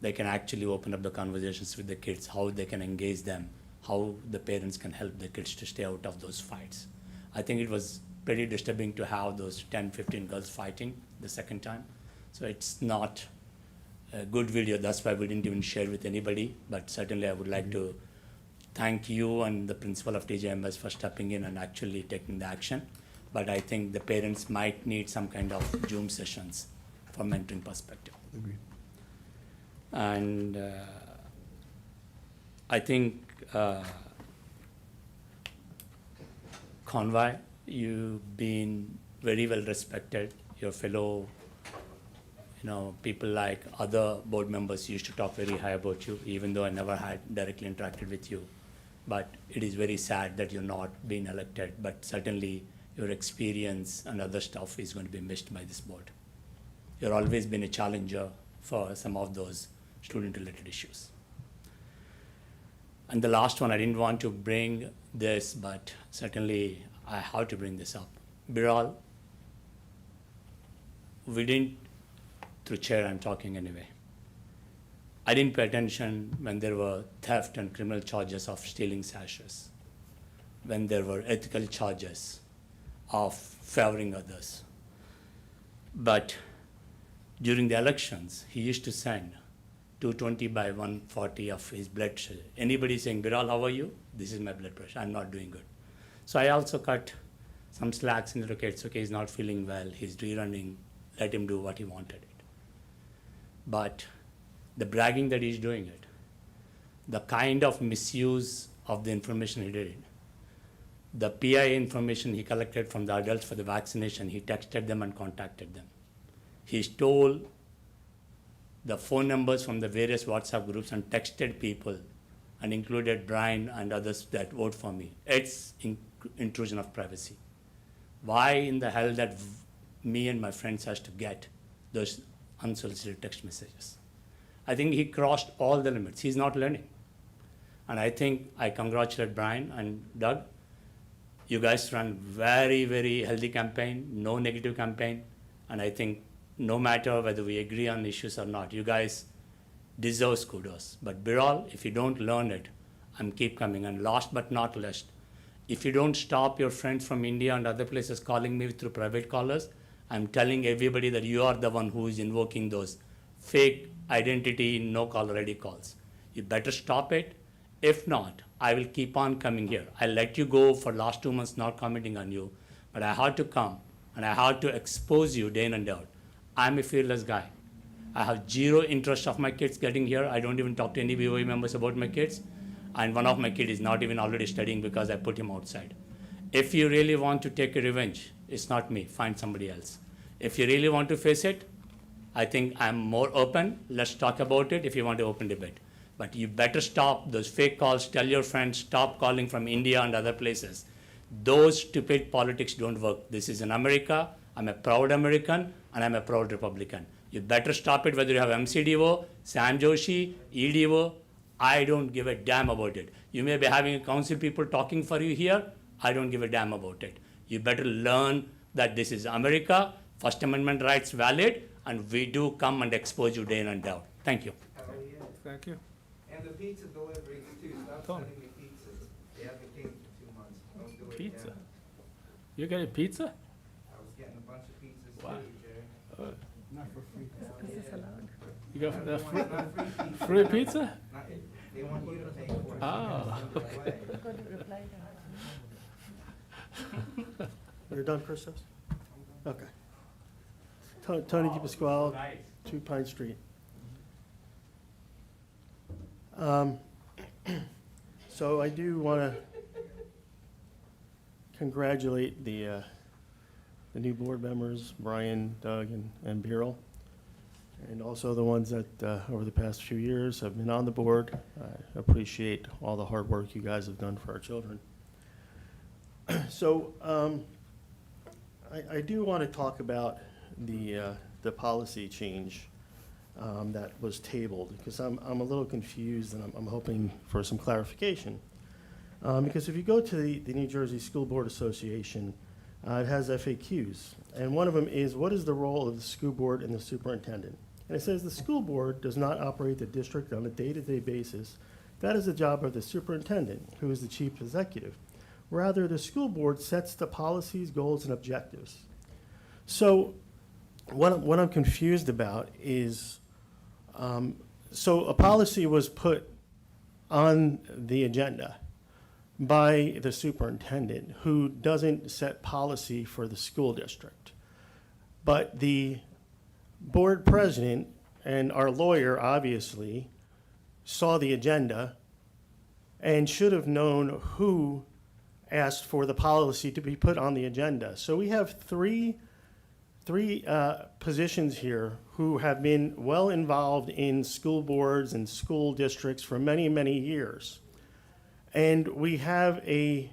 [SPEAKER 15] they can actually open up the conversations with the kids, how they can engage them, how the parents can help the kids to stay out of those fights. I think it was pretty disturbing to have those 10, 15 girls fighting the second time. So it's not a good video. That's why we didn't even share with anybody. But certainly I would like to thank you and the principal of TJMS for stepping in and actually taking the action. But I think the parents might need some kind of Zoom sessions from mentoring perspective.
[SPEAKER 2] Agreed.
[SPEAKER 15] And I think Conway, you've been very well respected. Your fellow, people like other board members used to talk very high about you, even though I never had directly interacted with you. But it is very sad that you're not being elected, but certainly your experience and other stuff is going to be missed by this board. You've always been a challenger for some of those student-related issues. And the last one, I didn't want to bring this, but certainly I have to bring this up. Biral, we didn't, through chair I'm talking anyway, I didn't pay attention when there were theft and criminal charges of stealing sashes, when there were ethical charges of favoring others. But during the elections, he used to send 220 by 140 of his blood pressure. Anybody saying, Biral, how are you? This is my blood pressure, I'm not doing good. So I also cut some slacks in the rockets. Okay, he's not feeling well, he's rerunning, let him do what he wanted it. But the bragging that he's doing it, the kind of misuse of the information he did, the PI information he collected from the adults for the vaccination, he texted them and contacted them. He stole the phone numbers from the various WhatsApp groups and texted people and included Brian and others that vote for me. It's intrusion of privacy. Why in the hell that me and my friends has to get those unsolicited text messages? I think he crossed all the limits. He's not learning. And I think I congratulate Brian and Doug. You guys run very, very healthy campaign, no negative campaign, and I think no matter whether we agree on issues or not, you guys deserve kudos. But Biral, if you don't learn it, I'm keep coming. And last but not least, if you don't stop your friends from India and other places calling me through private callers, I'm telling everybody that you are the one who is invoking those fake identity, no caller ID calls. You better stop it. If not, I will keep on coming here. I let you go for last 2 months not commenting on you, but I had to come and I had to expose you day in and day out. I'm a fearless guy. I have zero interest of my kids getting here. I don't even talk to any BOE members about my kids. And one of my kids is not even already studying because I put him outside. If you really want to take a revenge, it's not me, find somebody else. If you really want to face it, I think I'm more open. Let's talk about it if you want to open debate. But you better stop those fake calls. Tell your friends, stop calling from India and other places. Those stupid politics don't work. This is in America. I'm a proud American and I'm a proud Republican. You better stop it whether you have MCDO, Sam Joshi, EDO. I don't give a damn about it. You may be having a council people talking for you here. I don't give a damn about it. You better learn that this is America, First Amendment rights valid, and we do come and expose you day in and day out. Thank you.
[SPEAKER 1] Thank you.
[SPEAKER 12] And the pizza deliveries too, stop
[SPEAKER 1] Tony.
[SPEAKER 12] sending me pizzas. They haven't came for 2 months. Don't do it
[SPEAKER 1] Pizza?
[SPEAKER 12] again.
[SPEAKER 1] You getting pizza?
[SPEAKER 12] I was getting a bunch of pizzas
[SPEAKER 1] Wow.
[SPEAKER 12] too, Jerry.
[SPEAKER 13] Not for free.
[SPEAKER 4] Is this allowed?
[SPEAKER 1] You got
[SPEAKER 12] They
[SPEAKER 1] that
[SPEAKER 12] want not free pizza.
[SPEAKER 1] free pizza?
[SPEAKER 12] Not- They want you to pay for it.
[SPEAKER 1] Ah,
[SPEAKER 12] So you gotta send it away.
[SPEAKER 13] You're done, Christos? Okay. Tony DePasquale, 2 Pine Street. So I do want to congratulate the new board members, Brian, Doug, and Beryl, and also the ones that over the past few years have been on the board. I appreciate all the hard work you guys have done for our children. So I do want to talk about the policy change that was tabled, because I'm a little confused and I'm hoping for some clarification. Because if you go to the New Jersey School Board Association, it has FAQs, and one of them is, what is the role of the school board and the superintendent? And it says the school board does not operate the district on a day-to-day basis. That is the job of the superintendent, who is the chief executive. Rather, the school board sets the policies, goals, and objectives. So what I'm confused about is, so a policy was put on the agenda by the superintendent, who doesn't set policy for the school district. But the board president and our lawyer obviously saw the agenda and should have known who asked for the policy to be put on the agenda. So we have three positions here who have been well involved in school boards and school districts for many, many years. And we have a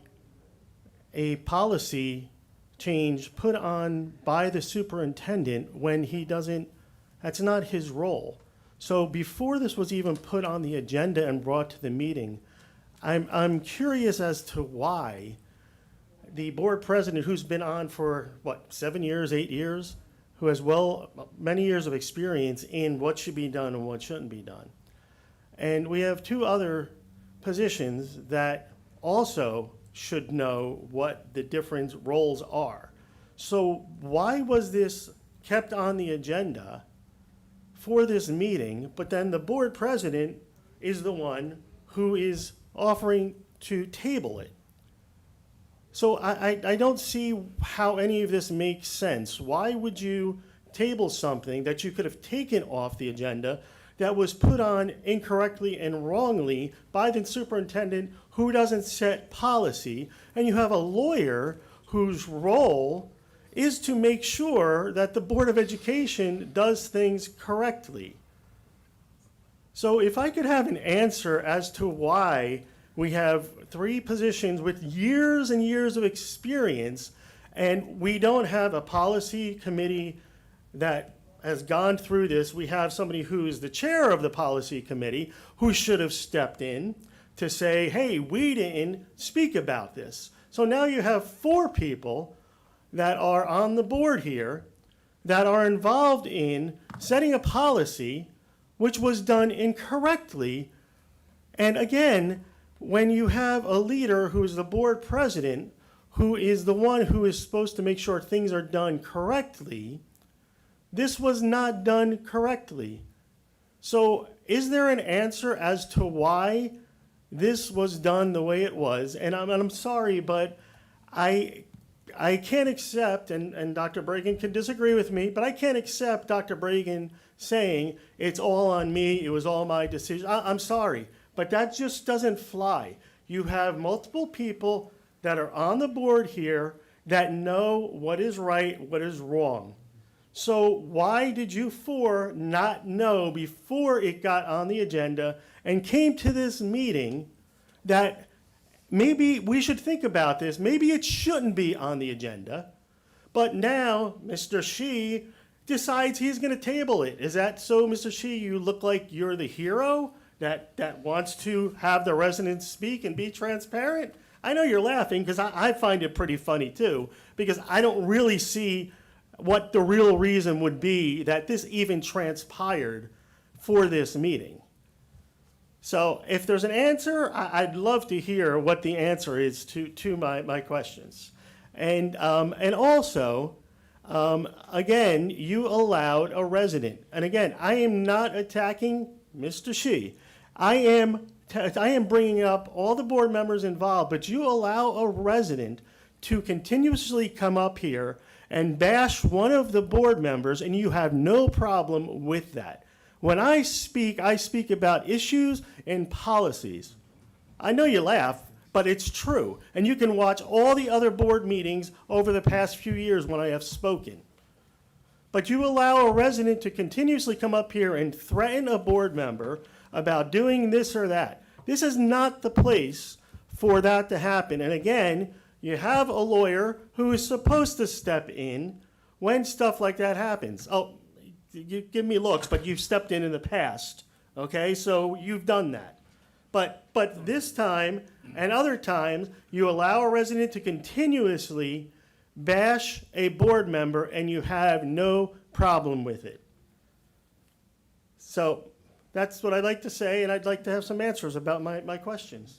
[SPEAKER 13] policy change put on by the superintendent when he doesn't, that's not his role. So before this was even put on the agenda and brought to the meeting, I'm curious as to why the board president, who's been on for, 7 years, 8 years, who has many years of experience in what should be done and what shouldn't be done. And we have 2 other positions that also should know what the different roles are. So why was this kept on the agenda for this meeting, but then the board president is the one who is offering to table it? So I don't see how any of this makes sense. Why would you table something that you could have taken off the agenda that was put on incorrectly and wrongly by the superintendent, who doesn't set policy, and you have a lawyer whose role is to make sure that the Board of Education does things correctly? So if I could have an answer as to why we have 3 positions with years and years of experience, and we don't have a policy committee that has gone through this. We have somebody who is the chair of the policy committee who should have stepped in to say, hey, we didn't speak about this. So now you have 4 people that are on the board here that are involved in setting a policy which was done incorrectly. And again, when you have a leader who is the board president, who is the one who is supposed to make sure things are done correctly, this was not done correctly. So is there an answer as to why this was done the way it was? And I'm sorry, but I can't accept, and Dr. Bragan can disagree with me, but I can't accept Dr. Bragan saying it's all on me, it was all my decision. I'm sorry, but that just doesn't fly. You have multiple people that are on the board here that know what is right, what is wrong. So why did you 4 not know before it got on the agenda and came to this meeting that maybe we should think about this, maybe it shouldn't be on the agenda, but now Mr. Shi decides he's going to table it? Is that so, Mr. Shi, you look like you're the hero that wants to have the residents speak and be transparent? I know you're laughing because I find it pretty funny too, because I don't really see what the real reason would be that this even transpired for this meeting. So if there's an answer, I'd love to hear what the answer is to my questions. And also, again, you allowed a resident, and again, I am not attacking Mr. Shi. I am bringing up all the board members involved, but you allow a resident to continuously come up here and bash one of the board members, and you have no problem with that. When I speak about issues and policies. I know you laugh, but it's true. And you can watch all the other board meetings over the past few years when I have spoken. But you allow a resident to continuously come up here and threaten a board member about doing this or that. This is not the place for that to happen. And again, you have a lawyer who is supposed to step in when stuff like that happens. Oh, you give me looks, but you've stepped in the past, okay? So you've done that. But this time and other times, you allow a resident to continuously bash a board member and you have no problem with it. So that's what I'd like to say, and I'd like to have some answers about my questions.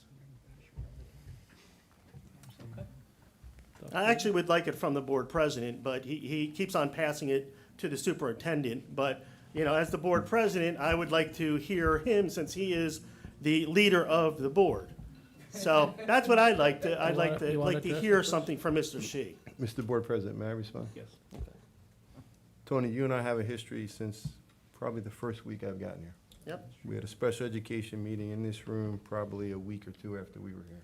[SPEAKER 13] I actually would like it from the board president, but he keeps on passing it to the superintendent. But, you know, as the board president, I would like to hear him since he is the leader of the board. So that's what I'd like to hear something from Mr. Shi.
[SPEAKER 2] Mr. Board President, may I respond?
[SPEAKER 1] Yes.
[SPEAKER 2] Tony, you and I have a history since probably the first week I've gotten here.
[SPEAKER 13] Yep.
[SPEAKER 2] We had a special education meeting in this room probably a week or two after we were here.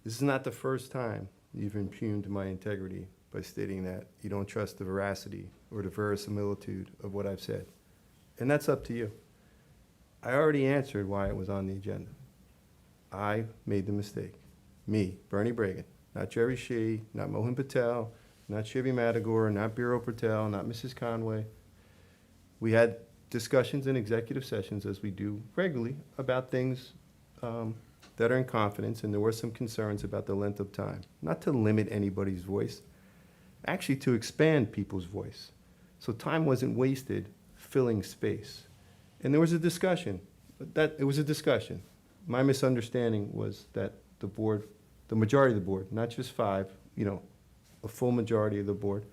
[SPEAKER 2] This is not the first time you've impugned my integrity by stating that you don't trust the veracity or the verisimilitude of what I've said. And that's up to you. I already answered why it was on the agenda. I made the mistake. Me, Bernie Bragan, not Jerry Shea, not Mohan Patel, not Shivi Madagor, not Biro Patel, not Mrs. Conway. We had discussions in executive sessions, as we do regularly, about things that are in confidence, and there were some concerns about the length of time. Not to limit anybody's voice, actually to expand people's voice. So time wasn't wasted filling space. And there was a discussion. It was a discussion. My misunderstanding was that the board, the majority of the board, not just 5, you know, a full majority of the board,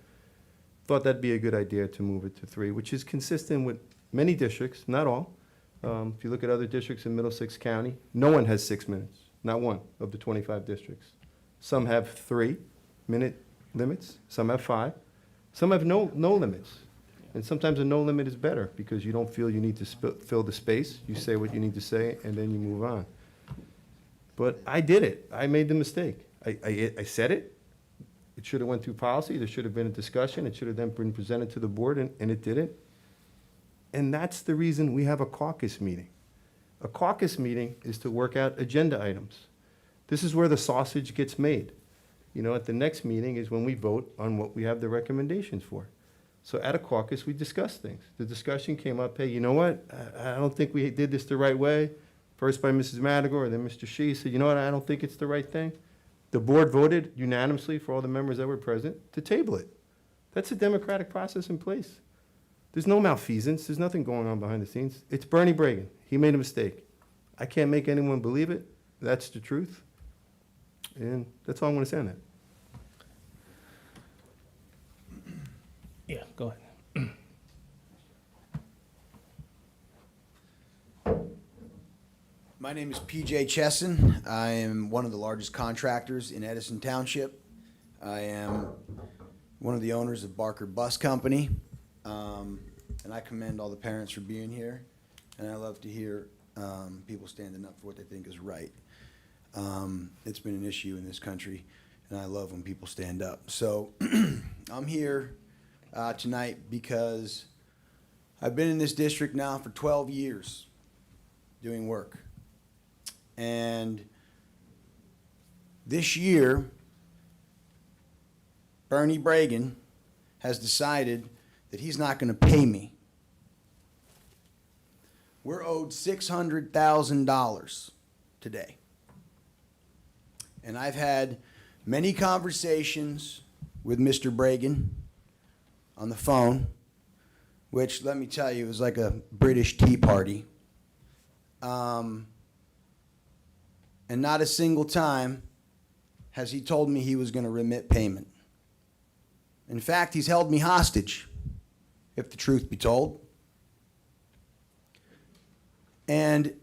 [SPEAKER 2] thought that'd be a good idea to move it to 3, which is consistent with many districts, not all. If you look at other districts in Middlesex County, no one has 6 minutes, not one of the 25 districts. Some have 3-minute limits, some have 5, some have no limits. And sometimes a no limit is better because you don't feel you need to fill the space. You say what you need to say, and then you move on. But I did it. I made the mistake. I said it. It should have went through policy. There should have been a discussion. It should have then been presented to the board, and it didn't. And that's the reason we have a caucus meeting. A caucus meeting is to work out agenda items. This is where the sausage gets made. You know, at the next meeting is when we vote on what we have the recommendations for. So at a caucus, we discuss things. The discussion came up, hey, you know what? I don't think we did this the right way. First by Mrs. Madagor, then Mr. Shi said, you know what? I don't think it's the right thing. The board voted unanimously for all the members that were present to table it. That's a democratic process in place. There's no malfeasance. There's nothing going on behind the scenes. It's Bernie Bregan. He made a mistake. I can't make anyone believe it. That's the truth. And that's all I'm going to say on that.
[SPEAKER 1] Yeah, go ahead.
[SPEAKER 16] My name is PJ Chesson. I am one of the largest contractors in Edison Township. I am one of the owners of Barker Bus Company. And I commend all the parents for being here. And I love to hear people standing up for what they think is right. It's been an issue in this country, and I love when people stand up. So I'm here tonight because I've been in this district now for 12 years doing work. And this year, Bernie Bregan has decided that he's not going to pay me. We're owed $600,000 today. And I've had many conversations with Mr. Bregan on the phone, which, let me tell you, is like a British tea party. And not a single time has he told me he was going to remit payment. In fact, he's held me hostage, if the truth be told. And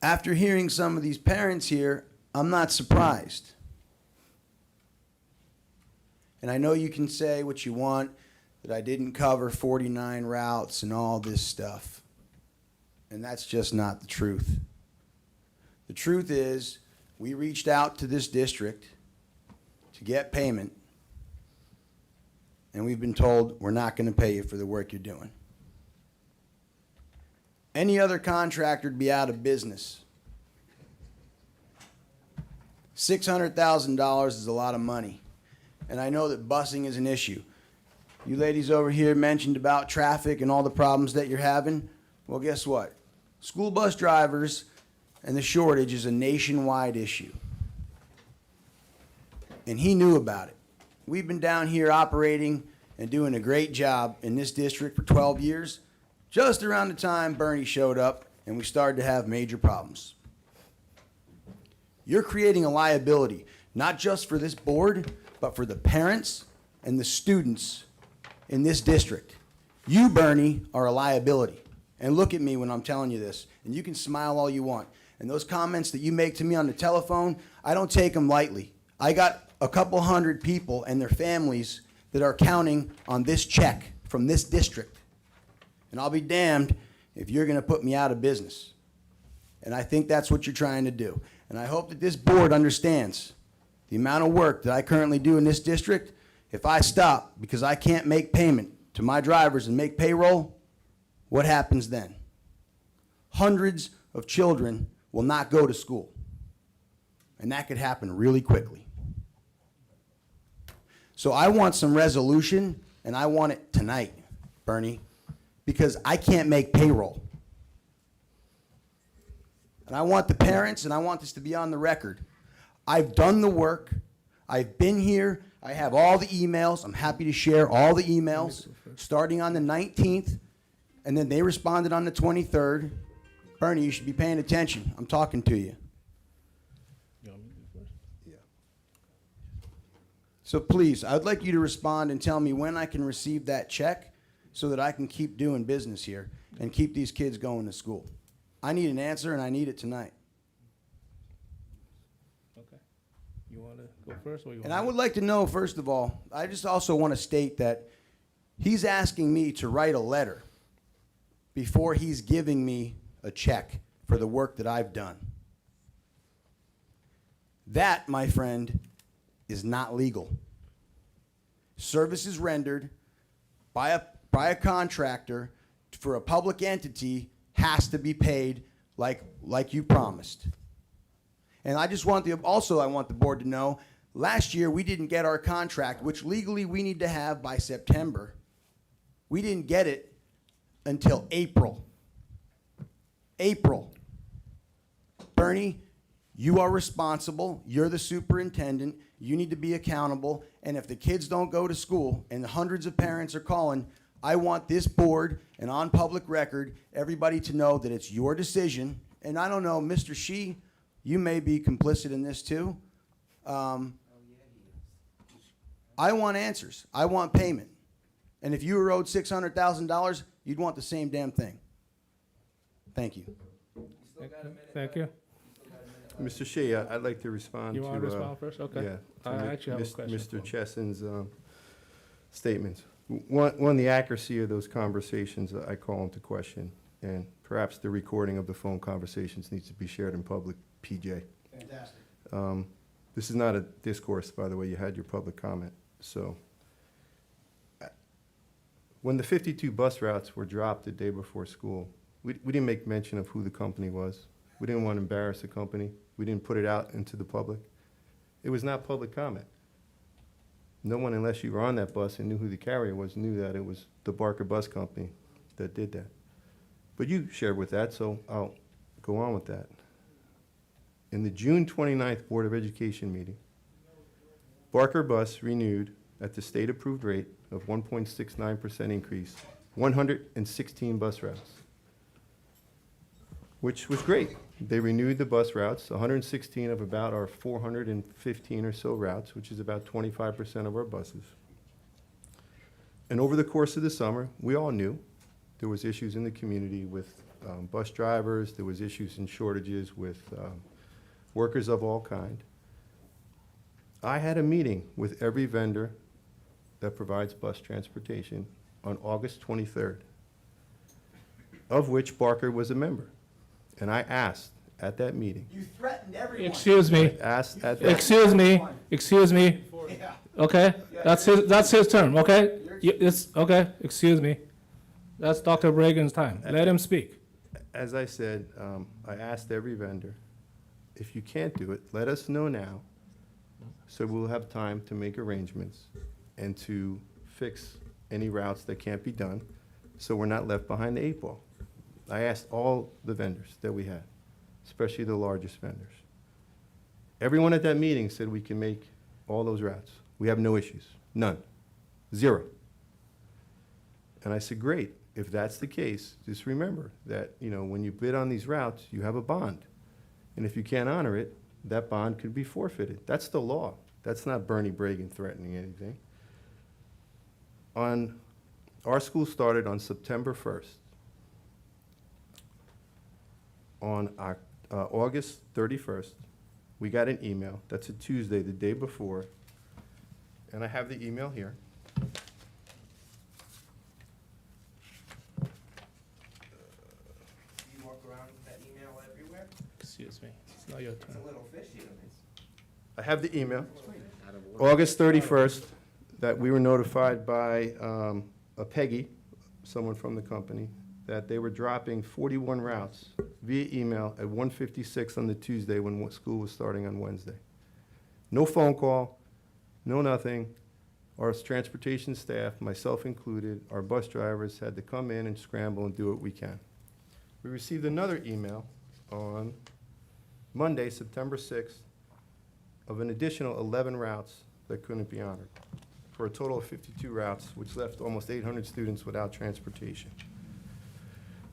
[SPEAKER 16] after hearing some of these parents here, I'm not surprised. And I know you can say what you want, that I didn't cover 49 routes and all this stuff. And that's just not the truth. The truth is, we reached out to this district to get payment, and we've been told we're not going to pay you for the work you're doing. Any other contractor would be out of business. $600,000 is a lot of money, and I know that busing is an issue. You ladies over here mentioned about traffic and all the problems that you're having. Well, guess what? School bus drivers and the shortage is a nationwide issue. And he knew about it. We've been down here operating and doing a great job in this district for 12 years, just around the time Bernie showed up and we started to have major problems. You're creating a liability, not just for this board, but for the parents and the students in this district. You, Bernie, are a liability. And look at me when I'm telling you this, and you can smile all you want. And those comments that you make to me on the telephone, I don't take them lightly. I got a couple hundred people and their families that are counting on this check from this district. And I'll be damned if you're going to put me out of business. And I think that's what you're trying to do. And I hope that this board understands the amount of work that I currently do in this district. If I stop because I can't make payment to my drivers and make payroll, what happens then? Hundreds of children will not go to school. And that could happen really quickly. So I want some resolution, and I want it tonight, Bernie, because I can't make payroll. And I want the parents, and I want this to be on the record. I've done the work. I've been here. I have all the emails. I'm happy to share all the emails, starting on the 19th, and then they responded on the 23rd. Bernie, you should be paying attention. I'm talking to you. Yeah. So please, I'd like you to respond and tell me when I can receive that check so that I can keep doing business here and keep these kids going to school. I need an answer, and I need it tonight.
[SPEAKER 1] Okay. You want to go first, or you want?
[SPEAKER 16] And I would like to know, first of all, I just also want to state that he's asking me to write a letter before he's giving me a check for the work that I've done. That, my friend, is not legal. Services rendered by a contractor for a public entity has to be paid like you promised. And I just want I want the board to know, last year we didn't get our contract, which legally we need to have by September. We didn't get it until April. Bernie, You are responsible. You're the superintendent. You need to be accountable. And if the kids don't go to school and hundreds of parents are calling, I want this board and on public record, everybody to know that it's your decision. And I don't know, Mr. Shi, you may be complicit in this too. I want answers. I want payment. And if you were owed $600,000, you'd want the same damn thing. Thank you.
[SPEAKER 1] Thank you.
[SPEAKER 2] Mr. Shea, I'd like to respond to.
[SPEAKER 1] You want to respond first? Okay.
[SPEAKER 2] Yeah.
[SPEAKER 1] I
[SPEAKER 2] to
[SPEAKER 1] actually have a question.
[SPEAKER 2] Mr. Chesson''s statements. One, the accuracy of those conversations, I call into question, and perhaps the recording of the phone conversations needs to be shared in public, PJ.
[SPEAKER 16] Fantastic.
[SPEAKER 2] This is not a discourse, by the way. You had your public comment. So when the 52 bus routes were dropped the day before school, we didn't make mention of who the company was. We didn't want to embarrass the company. We didn't put it out into the public. It was not public comment. No one, unless you were on that bus and knew who the carrier was, knew that it was the Barker Bus Company that did that. But you shared with that, so I'll go on with that. In the June 29th Board of Education meeting, Barker Bus renewed at the state-approved rate of 1.69% increase, 116 bus routes, which was great. They renewed the bus routes, 116 of about our 415 or so routes, which is about 25% of our buses. And over the course of the summer, we all knew there was issues in the community with bus drivers, there was issues and shortages with workers of all kind. I had a meeting with every vendor that provides bus transportation on August 23rd, of which Barker was a member. And I asked at that meeting.
[SPEAKER 16] You threatened everyone.
[SPEAKER 1] Excuse me.
[SPEAKER 2] Asked at that.
[SPEAKER 1] Excuse me. Excuse me.
[SPEAKER 16] Yeah.
[SPEAKER 1] Okay? That's his term, okay? Okay, excuse me. That's Dr. Bragan's time. Let him speak.
[SPEAKER 2] As I said, I asked every vendor, if you can't do it, let us know now, so we'll have time to make arrangements and to fix any routes that can't be done, so we're not left behind the 8 ball. I asked all the vendors that we had, especially the largest vendors. Everyone at that meeting said we can make all those routes. We have no issues, none, 0. And I said, great, if that's the case, just remember that, when you bid on these routes, you have a bond. And if you can't honor it, that bond could be forfeited. That's the law. That's not Bernie Bragan threatening anything. Our school started on September 1st. On August 31st, we got an email. That's a Tuesday, the day before. And I have the email here.
[SPEAKER 12] You walk around with that email everywhere?
[SPEAKER 1] Excuse me. It's not your turn.
[SPEAKER 12] It's a little fishy to me.
[SPEAKER 2] I have the email. August 31st, that we were notified by a Peggy, someone from the company, that they were dropping 41 routes via email at 1:56 on the Tuesday when school was starting on Wednesday. No phone call, no nothing. Our transportation staff, myself included, our bus drivers had to come in and scramble and do what we can. We received another email on Monday, September 6th, of an additional 11 routes that couldn't be honored, for a total of 52 routes, which left almost 800 students without transportation.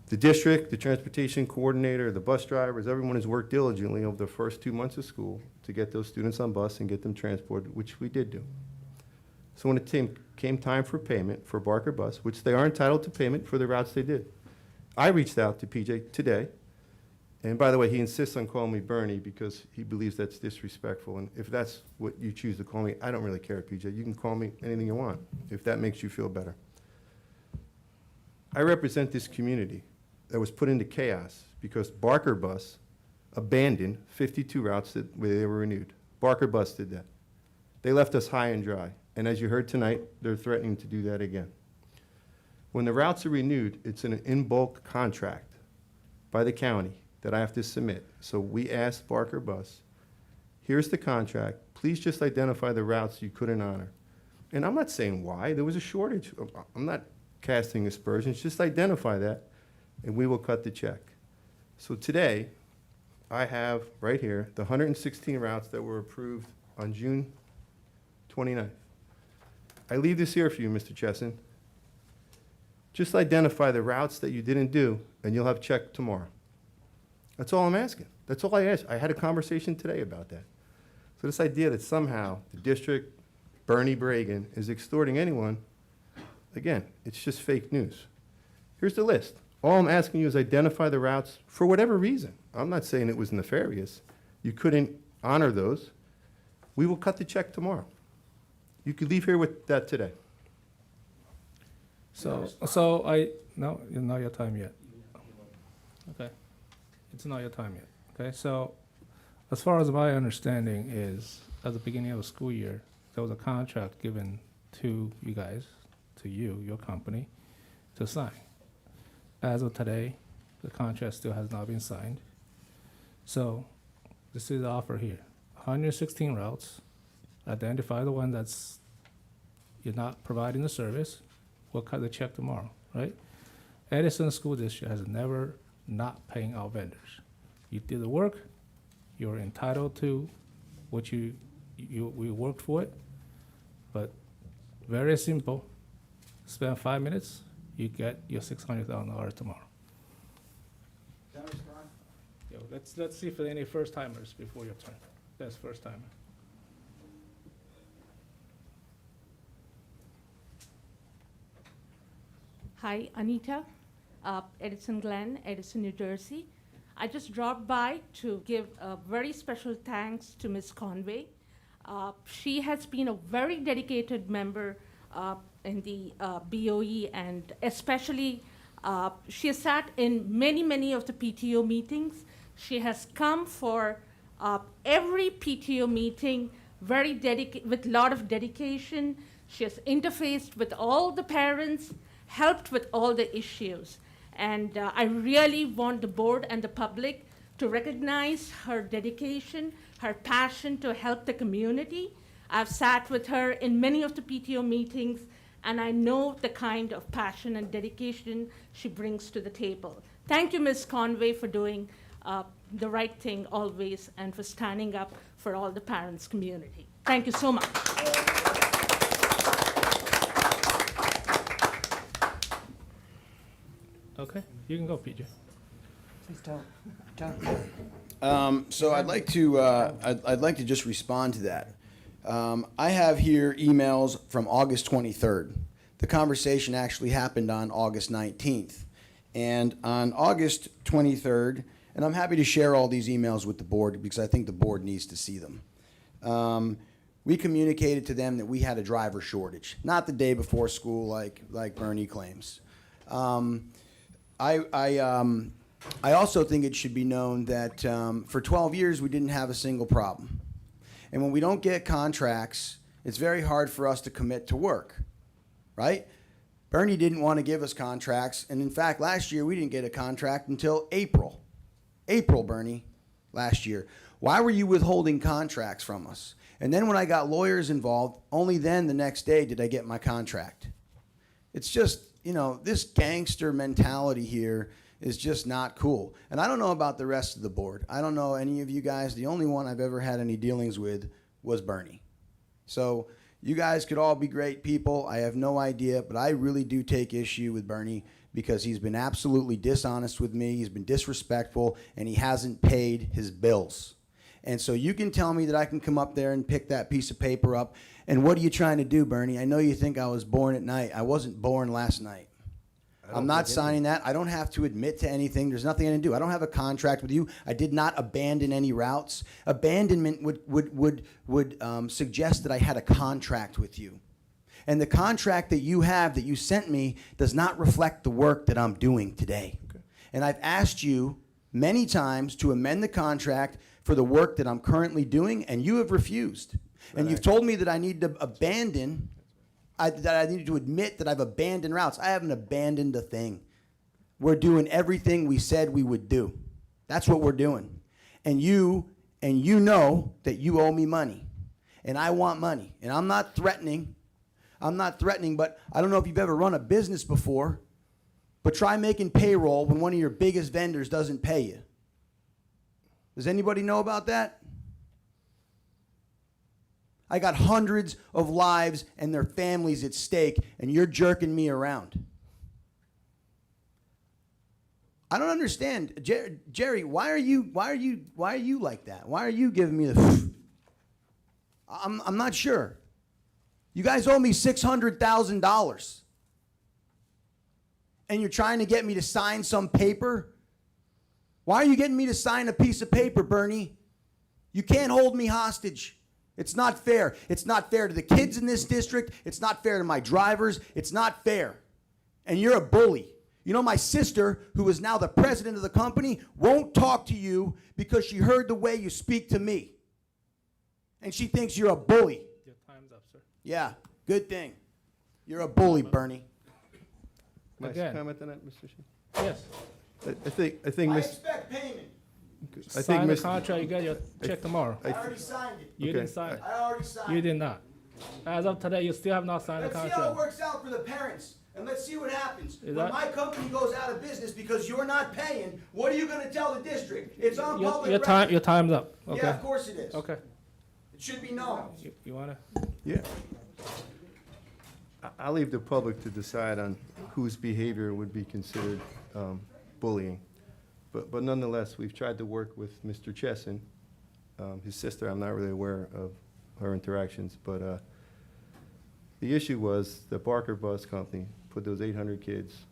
[SPEAKER 2] The district, the transportation coordinator, the bus drivers, everyone has worked diligently over the first 2 months of school to get those students on bus and get them transported, which we did do. So when it came time for payment for Barker Bus, which they are entitled to payment for the routes they did, I reached out to PJ today. And by the way, he insists on calling me Bernie because he believes that's disrespectful. And if that's what you choose to call me, I don't really care, PJ. You can call me anything you want, if that makes you feel better. I represent this community that was put into chaos because Barker Bus abandoned 52 routes where they were renewed. Barker Bus did that. They left us high and dry. And as you heard tonight, they're threatening to do that again. When the routes are renewed, it's an in-bulk contract by the county that I have to submit. So we asked Barker Bus, here's the contract. Please just identify the routes you couldn't honor. And I'm not saying why. There was a shortage. I'm not casting aspersions. Just identify that, and we will cut the check. So today, I have right here the 116 routes that were approved on June 29th. I leave this here for you, Mr. Chesson. Just identify the routes that you didn't do, and you'll have checked tomorrow. That's all I'm asking. That's all I asked. I had a conversation today about that. So this idea that somehow the district, Bernie Bragan, is extorting anyone, again, it's just fake news. Here's the list. All I'm asking you is identify the routes for whatever reason. I'm not saying it was nefarious. You couldn't honor those. We will cut the check tomorrow. You could leave here with that today.
[SPEAKER 1] No, it's not your time yet. Okay, it's not your time yet. Okay, so as far as my understanding is, at the beginning of the school year, there was a contract given to you guys, to you, your company, to sign. As of today, the contract still has not been signed. So this is the offer here. 116 routes. Identify the one that's you're not providing the service. We'll cut the check tomorrow, right? Edison School District has never not paying our vendors. You did the work. You're entitled to what we worked for it. But very simple. Spend 5 minutes. You get your $600,000 tomorrow. Yo, let's see if there are any first timers before your turn. That's first timer.
[SPEAKER 17] Hi, Anita, Edison Glen, Edison, New Jersey. I just dropped by to give a very special thanks to Ms. Conway. She has been a very dedicated member in the BOE, and especially she has sat in many of the PTO meetings. She has come for every PTO meeting with a lot of dedication. She has interfaced with all the parents, helped with all the issues. And I really want the board and the public to recognize her dedication, her passion to help the community. I've sat with her in many of the PTO meetings, and I know the kind of passion and dedication she brings to the table. Thank you, Ms. Conway, for doing the right thing always and for standing up for all the parents' community. Thank you so much.
[SPEAKER 1] Okay, you can go, PJ.
[SPEAKER 6] Please don't.
[SPEAKER 16] So I'd like to just respond to that. I have here emails from August 23rd. The conversation actually happened on August 19th. And on August 23rd, and I'm happy to share all these emails with the board because I think the board needs to see them. We communicated to them that we had a driver shortage, not the day before school like Bernie claims. I also think it should be known that for 12 years we didn't have a single problem. And when we don't get contracts, it's very hard for us to commit to work, right? Bernie didn't want to give us contracts, and in fact, last year we didn't get a contract until April. April, Bernie, last year. Why were you withholding contracts from us? And then when I got lawyers involved, only then the next day did I get my contract. It's just, this gangster mentality here is just not cool. And I don't know about the rest of the board. I don't know any of you guys. The only one I've ever had any dealings with was Bernie. So you guys could all be great people. I have no idea, but I really do take issue with Bernie because he's been absolutely dishonest with me. He's been disrespectful, and he hasn't paid his bills. And so you can tell me that I can come up there and pick that piece of paper up. And what are you trying to do, Bernie? I know you think I was born at night. I wasn't born last night. I'm not signing that. I don't have to admit to anything. There's nothing I can do. I don't have a contract with you. I did not abandon any routes. Abandonment would suggest that I had a contract with you. And the contract that you have, that you sent me, does not reflect the work that I'm doing today. Okay. And I've asked you many times to amend the contract for the work that I'm currently doing, and you have refused. And you've told me that I need to abandon, that I need to admit that I've abandoned routes. I haven't abandoned a thing. We're doing everything we said we would do. That's what we're doing. And you know that you owe me money. And I want money. And I'm not threatening, but I don't know if you've ever run a business before, but try making payroll when one of your biggest vendors doesn't pay you. Does anybody know about that? I got hundreds of lives and their families at stake, and you're jerking me around. I don't understand. Jerry, why are you like that? Why are you giving me the I'm not sure. You guys owe me $600,000. And you're trying to get me to sign some paper? Why are you getting me to sign a piece of paper, Bernie? You can't hold me hostage. It's not fair. It's not fair to the kids in this district. It's not fair to my drivers. It's not fair. And you're a bully. You know, my sister, who is now the president of the company, won't talk to you because she heard the way you speak to me. And she thinks you're a bully.
[SPEAKER 1] Your time's up, sir.
[SPEAKER 16] Yeah, good thing. You're a bully, Bernie.
[SPEAKER 2] May I
[SPEAKER 1] Again.
[SPEAKER 2] comment on that, Mr. Sheen?
[SPEAKER 1] Yes.
[SPEAKER 2] I think,
[SPEAKER 16] I
[SPEAKER 2] Mr.
[SPEAKER 16] expect payment.
[SPEAKER 2] I
[SPEAKER 1] Sign
[SPEAKER 2] think
[SPEAKER 1] the
[SPEAKER 2] Mr.
[SPEAKER 1] contract, you get your check tomorrow.
[SPEAKER 16] I already signed it.
[SPEAKER 1] You
[SPEAKER 2] Okay.
[SPEAKER 1] didn't sign it.
[SPEAKER 16] I already signed
[SPEAKER 1] You
[SPEAKER 16] it.
[SPEAKER 1] did not. As of today, you still have not signed the
[SPEAKER 16] Let's see how it
[SPEAKER 1] contract.
[SPEAKER 16] works out for the parents, and let's see what happens. When
[SPEAKER 1] that-
[SPEAKER 16] my company goes out of business because you're not paying, what are you gonna tell the district? It's on public
[SPEAKER 1] Your
[SPEAKER 16] record.
[SPEAKER 1] time's up. Okay.
[SPEAKER 16] Yeah, of course it is.
[SPEAKER 1] Okay.
[SPEAKER 16] It should be known.
[SPEAKER 1] You wanna?
[SPEAKER 2] Yeah. I'll leave the public to decide on whose behavior would be considered bullying. But nonetheless, we've tried to work with Mr. Chesson. His sister, I'm not really aware of her interactions, but the issue was the Barker Bus Company put those 800 kids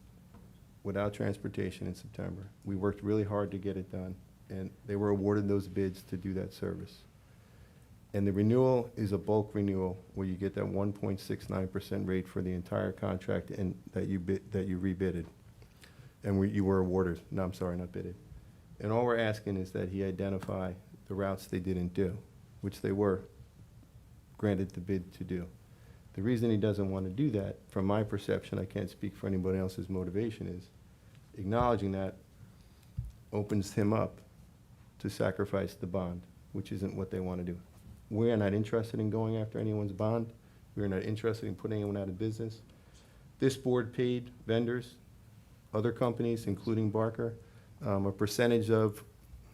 [SPEAKER 2] without transportation in September. We worked really hard to get it done, and they were awarded those bids to do that service. And the renewal is a bulk renewal where you get that 1.69% rate for the entire contract and that you rebidded. And you were awarded, no, I'm sorry, not bidded. And all we're asking is that he identify the routes they didn't do, which they were granted the bid to do. The reason he doesn't want to do that, from my perception, I can't speak for anybody else's motivation, is acknowledging that opens him up to sacrifice the bond, which isn't what they want to do. We're not interested in going after anyone's bond. We're not interested in putting anyone out of business. This board paid vendors, other companies, including Barker, a percentage of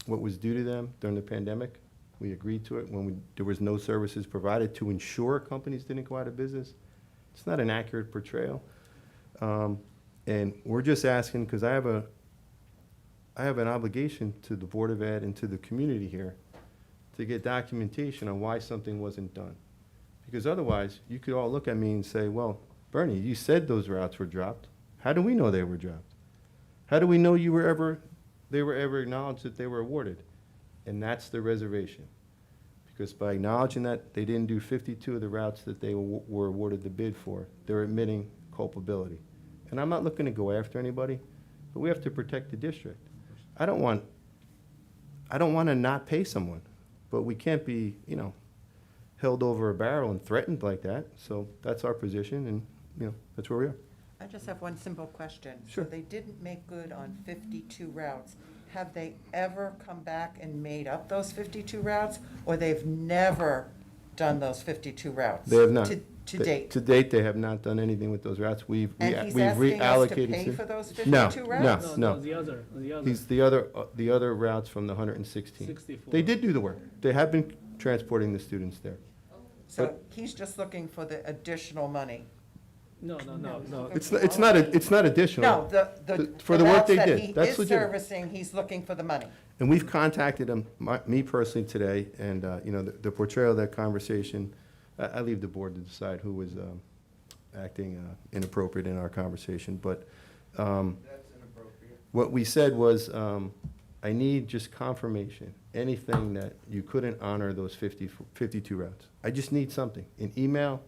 [SPEAKER 2] what was due to them during the pandemic. We agreed to it when there was no services provided to ensure companies didn't go out of business. It's not an accurate portrayal. And we're just asking, because I have an obligation to the Board of Ed and to the community here to get documentation on why something wasn't done. Because otherwise, you could all look at me and say, well, Bernie, you said those routes were dropped. How do we know they were dropped? How do we know they were ever acknowledged that they were awarded? And that's the reservation. Because by acknowledging that they didn't do 52 of the routes that they were awarded the bid for, they're admitting culpability. And I'm not looking to go after anybody, but we have to protect the district. I don't want to not pay someone, but we can't be, held over a barrel and threatened like that. So that's our position, and, that's where we are.
[SPEAKER 6] I just have one simple question.
[SPEAKER 2] Sure.
[SPEAKER 6] So they didn't make good on 52 routes. Have they ever come back and made up those 52 routes? Or they've never done those 52 routes?
[SPEAKER 2] They have not.
[SPEAKER 6] To date?
[SPEAKER 2] To date, they have not done anything with those routes. We've
[SPEAKER 6] And he's
[SPEAKER 2] reallocated.
[SPEAKER 6] asking us to pay for those 52 routes?
[SPEAKER 2] No.
[SPEAKER 1] The other.
[SPEAKER 2] He's the other routes from the 116.
[SPEAKER 1] 64.
[SPEAKER 2] They did do the work. They have been transporting the students there.
[SPEAKER 6] So he's just looking for the additional money?
[SPEAKER 1] No.
[SPEAKER 2] It's not additional.
[SPEAKER 6] No,
[SPEAKER 2] For the work
[SPEAKER 6] routes
[SPEAKER 2] they
[SPEAKER 6] that
[SPEAKER 2] did.
[SPEAKER 6] he
[SPEAKER 2] That's
[SPEAKER 6] is
[SPEAKER 2] legitimate.
[SPEAKER 6] servicing, he's looking for the money.
[SPEAKER 2] And we've contacted him, me personally today, and, the portrayal of that conversation, I leave the board to decide who was acting inappropriate in our conversation. But
[SPEAKER 12] That's inappropriate.
[SPEAKER 2] what we said was, I need just confirmation, anything that you couldn't honor those 52 routes. I just need something, an email,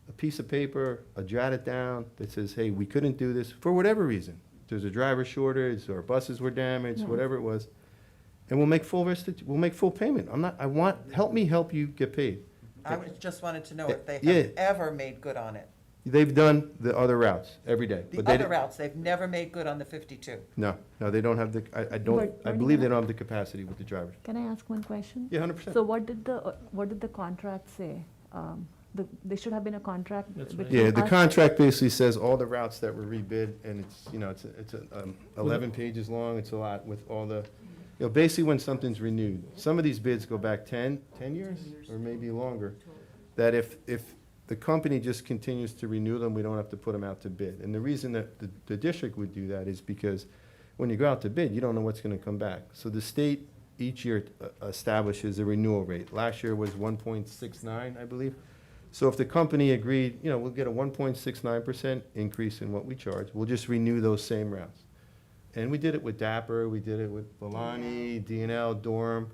[SPEAKER 2] a piece of paper, jot it down that says, hey, we couldn't do this for whatever reason. There's a driver shortage, or buses were damaged, whatever it was. And we'll make full payment. Help me help you get paid.
[SPEAKER 6] Just wanted to know if they
[SPEAKER 2] Yeah.
[SPEAKER 6] have ever made good on it.
[SPEAKER 2] They've done the other routes every day.
[SPEAKER 6] The
[SPEAKER 2] but they
[SPEAKER 6] other
[SPEAKER 2] di-
[SPEAKER 6] routes, they've never made good on the 52.
[SPEAKER 2] No, they don't have I
[SPEAKER 4] But-
[SPEAKER 2] believe they don't have the capacity with the drivers.
[SPEAKER 4] Can I ask one question?
[SPEAKER 2] Yeah, 100%.
[SPEAKER 4] So what did the contract say? There should have been a contract
[SPEAKER 1] That's right.
[SPEAKER 4] between
[SPEAKER 2] Yeah, the
[SPEAKER 4] us-
[SPEAKER 2] contract basically says all the routes that were rebid, and it's 11 pages long, it's a lot, with all the You know, basically when something's renewed, some of these bids go back 10 years, or maybe longer, that if the company just continues to renew them, we don't have to put them out to bid. And the reason that the district would do that is because when you go out to bid, you don't know what's gonna come back. So the state each year establishes a renewal rate. Last year was 1.69, I believe. So if the company agreed, you know, we'll get a 1.69% increase in what we charge, we'll just renew those same routes. And we did it with Dapper, we did it with Volani, D&L, Dorm,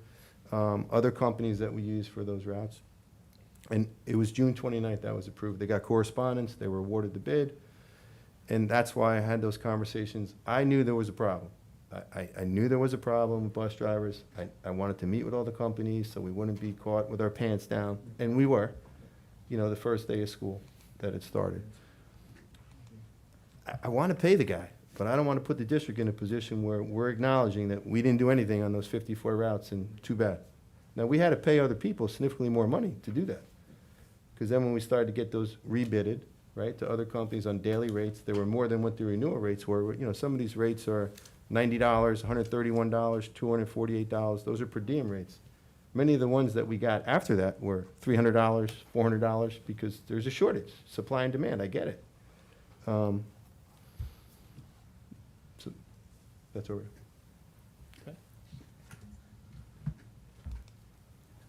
[SPEAKER 2] other companies that we use for those routes. And it was June 29th that was approved. They got correspondence, they were awarded the bid, and that's why I had those conversations. I knew there was a problem. I knew there was a problem with bus drivers. I wanted to meet with all the companies so we wouldn't be caught with our pants down, and we were, you know, the first day of school that it started. I want to pay the guy, but I don't want to put the district in a position where we're acknowledging that we didn't do anything on those 54 routes, and too bad. Now, we had to pay other people significantly more money to do that. Because then when we started to get those rebidded, right, to other companies on daily rates, there were more than what the renewal rates were. You know, some of these rates are $90, $131, $248. Those are per diem rates. Many of the ones that we got after that were $300, $400, because there's a shortage, supply and demand, I get it. So that's over.
[SPEAKER 1] Okay.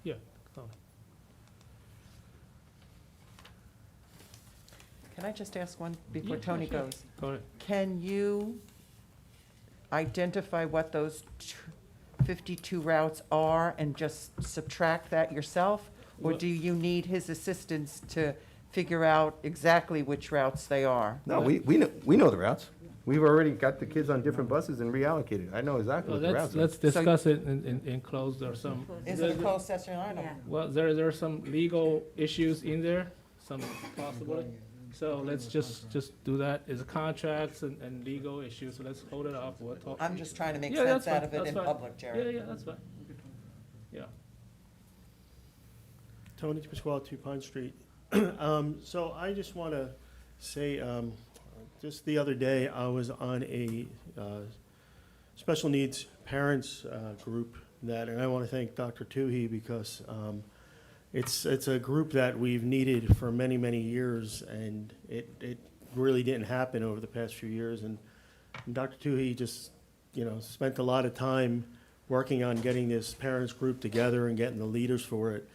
[SPEAKER 1] Yeah. Colin.
[SPEAKER 6] Can I just ask one before
[SPEAKER 1] Yeah,
[SPEAKER 6] Tony
[SPEAKER 1] sure.
[SPEAKER 6] goes?
[SPEAKER 1] Go ahead.
[SPEAKER 6] Can you identify what those 52 routes are and just subtract that yourself? Or
[SPEAKER 1] Well-
[SPEAKER 6] do you need his assistance to figure out exactly which routes they are?
[SPEAKER 2] No, we know the routes. We've already got the kids on different buses and reallocated. I know exactly
[SPEAKER 1] Well,
[SPEAKER 2] what the routes are.
[SPEAKER 1] let's discuss it in closed or some.
[SPEAKER 6] Is it a closed session item?
[SPEAKER 1] Well, there are some legal issues in there, some possibly. So let's just do that. It's contracts and legal issues, so let's hold it off. We'll talk.
[SPEAKER 6] I'm just trying to make
[SPEAKER 1] Yeah,
[SPEAKER 6] sense
[SPEAKER 1] that's
[SPEAKER 6] out
[SPEAKER 1] fine,
[SPEAKER 6] of it
[SPEAKER 1] that's
[SPEAKER 6] in
[SPEAKER 1] fine.
[SPEAKER 6] public, Jerry.
[SPEAKER 1] Yeah, that's fine. Yeah.
[SPEAKER 13] Tony Pasquale, 2 Pine Street. So I just want to say, just the other day, I was on a special needs parents group that, and I want to thank Dr. Toohey because it's a group that we've needed for many, many years, and it really didn't happen over the past few years. And Dr. Toohey just, you know, spent a lot of time working on getting this parents group together and getting the leaders for it.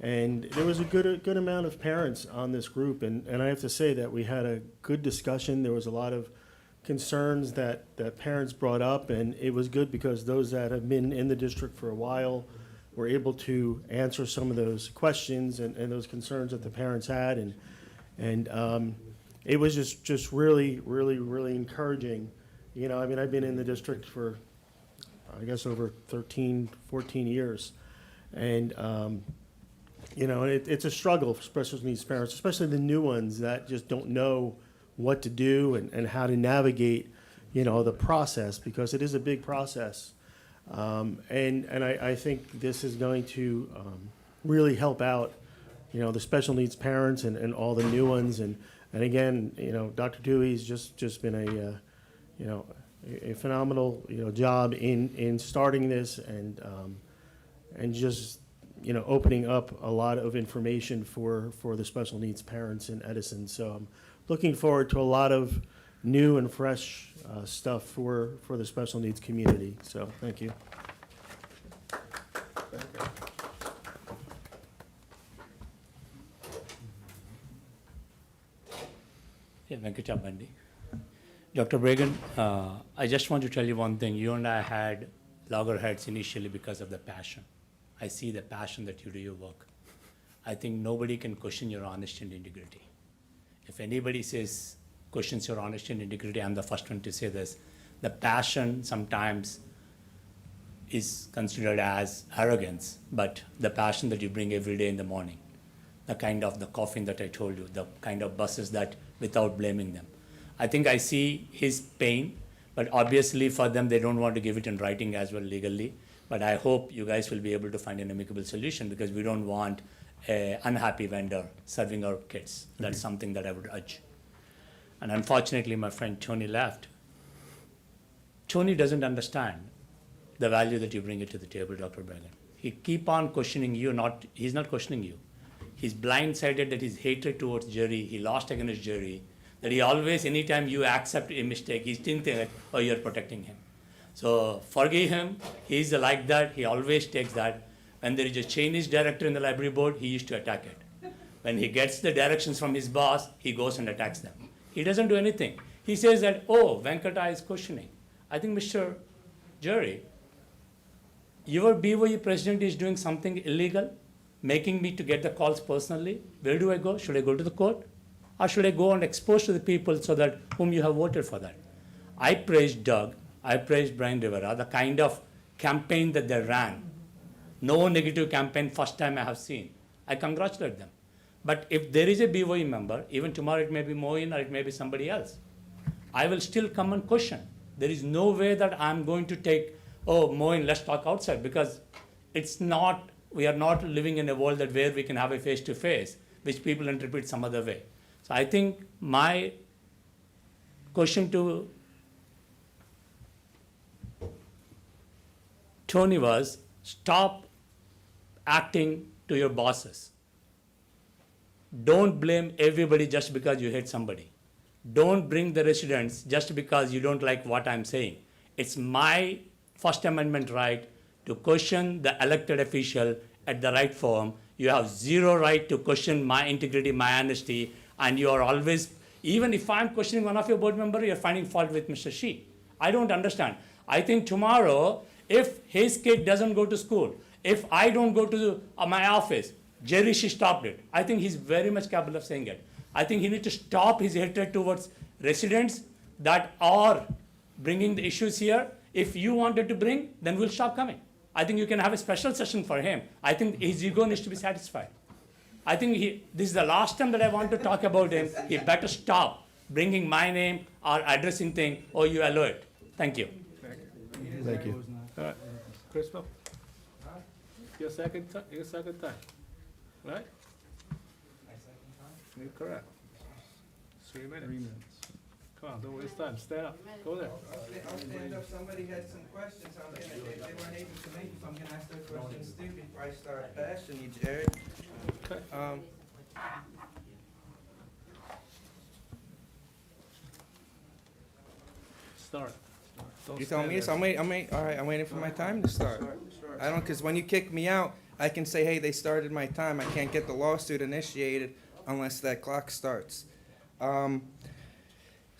[SPEAKER 13] And there was a good amount of parents on this group, and I have to say that we had a good discussion. There was a lot of concerns that parents brought up, and it was good because those that have been in the district for a while were able to answer some of those questions and those concerns that the parents had, and it was just really, really, really encouraging. You know, I mean, I've been in the district for, I guess, over 13, 14 years, and you know, and it's a struggle for special needs parents, especially the new ones that just don't know what to do and how to navigate, you know, the process, because it is a big process. And I think this is going to really help out, you know, the special needs parents and all the new ones. And again, you know, Dr. Dewey's just been you know, a phenomenal, you know, job in starting this and just, you know, opening up a lot of information for the special needs parents in Edison. So I'm looking forward to a lot of new and fresh stuff for the special needs community. So thank you.
[SPEAKER 15] Yeah, Venkata Bandi. Dr. Bregan, I just want to tell you one thing. You and I had loggerheads initially because of the passion. I see the passion that you do your work. I think nobody can question your honesty and integrity. If anybody questions your honesty and integrity, I'm the first one to say this. The passion sometimes is considered as arrogance, but the passion that you bring every day in the morning, the kind of the coffin that I told you, the kind of buses that without blaming them. I think I see his pain, but obviously for them, they don't want to give it in writing as well legally. But I hope you guys will be able to find an amicable solution because we don't want an unhappy vendor serving our kids. That's something that I would urge. And unfortunately, my friend Tony left. Tony doesn't understand. the value that you bring it to the table, Dr. Bragan. He keep on questioning you, he's not questioning you. He's blindsided that his hatred towards Jerry, he lost against Jerry, that he always, anytime you accept a mistake, he's thinking like, oh, you're protecting him. So forgive him, he's like that, he always takes that. When there is a Chinese director in the library board, he used to attack it. When he gets the directions from his boss, he goes and attacks them. He doesn't do anything. He says that, oh, Venkata is questioning. I think, Mr. Jerry, your BOE president is doing something illegal, making me to get the calls personally. Where do I go? Should I go to the court? Or should I go and expose to the people so that whom you have voted for that? I praised Doug, I praised Brian Rivera, the kind of campaign that they ran. No negative campaign, first time I have seen. I congratulate them. But if there is a BOE member, even tomorrow it may be Moin or it may be somebody else, I will still come and question. There is no way that I'm going to take, oh, Moin, let's talk outside, because it's not, we are not living in a world that where we can have a face-to-face, which people interpret some other way. So I think my question to Tony was, stop acting to your bosses. Don't blame everybody just because you hate somebody. Don't bring the residents just because you don't like what I'm saying. It's my First Amendment right to question the elected official at the right forum. You have zero right to question my integrity, my honesty, and you are always, even if I'm questioning one of your board members, you're finding fault with Mr. Shi. I don't understand. I think tomorrow, if his kid doesn't go to school, if I don't go to my office, Jerry Shi stopped it. I think he's very much capable of saying it. I think he needs to stop his hatred towards residents that are bringing the issues here. If you wanted to bring, then we'll stop coming. I think you can have a special session for him. I think his ego needs to be satisfied. I think this is the last time that I want to talk about him. He better stop bringing my name or addressing thing, or you allow it. Thank you.
[SPEAKER 2] Thank you.
[SPEAKER 1] All right, Crystal? Your second time, right? You're correct. 3 minutes. 3 minutes. Come on, don't waste time, stand up, go there.
[SPEAKER 12] I'll stand up, somebody had some questions, they weren't able to make it, so I'm gonna ask their questions too before I start bashing you, Jerry.
[SPEAKER 1] Okay. Start. Don't
[SPEAKER 12] You tell
[SPEAKER 1] stand
[SPEAKER 12] me,
[SPEAKER 1] there.
[SPEAKER 12] so all right, I'm waiting for my time to start. I don't, cause when you kick me out, I can say, hey, they started my time, I can't get the lawsuit initiated unless that clock starts.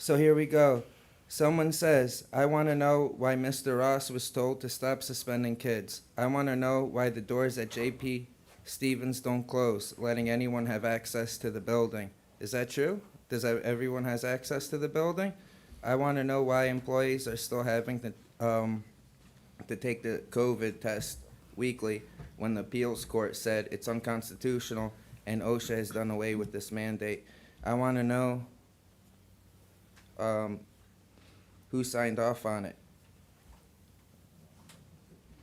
[SPEAKER 12] So here we go. Someone says, I want to know why Mr. Ross was told to stop suspending kids. I want to know why the doors at JP Stevens don't close, letting anyone have access to the building. Is that true? Does everyone has access to the building? I want to know why employees are still having to take the COVID test weekly when the appeals court said it's unconstitutional and OSHA has done away with this mandate. I want to know who signed off on it.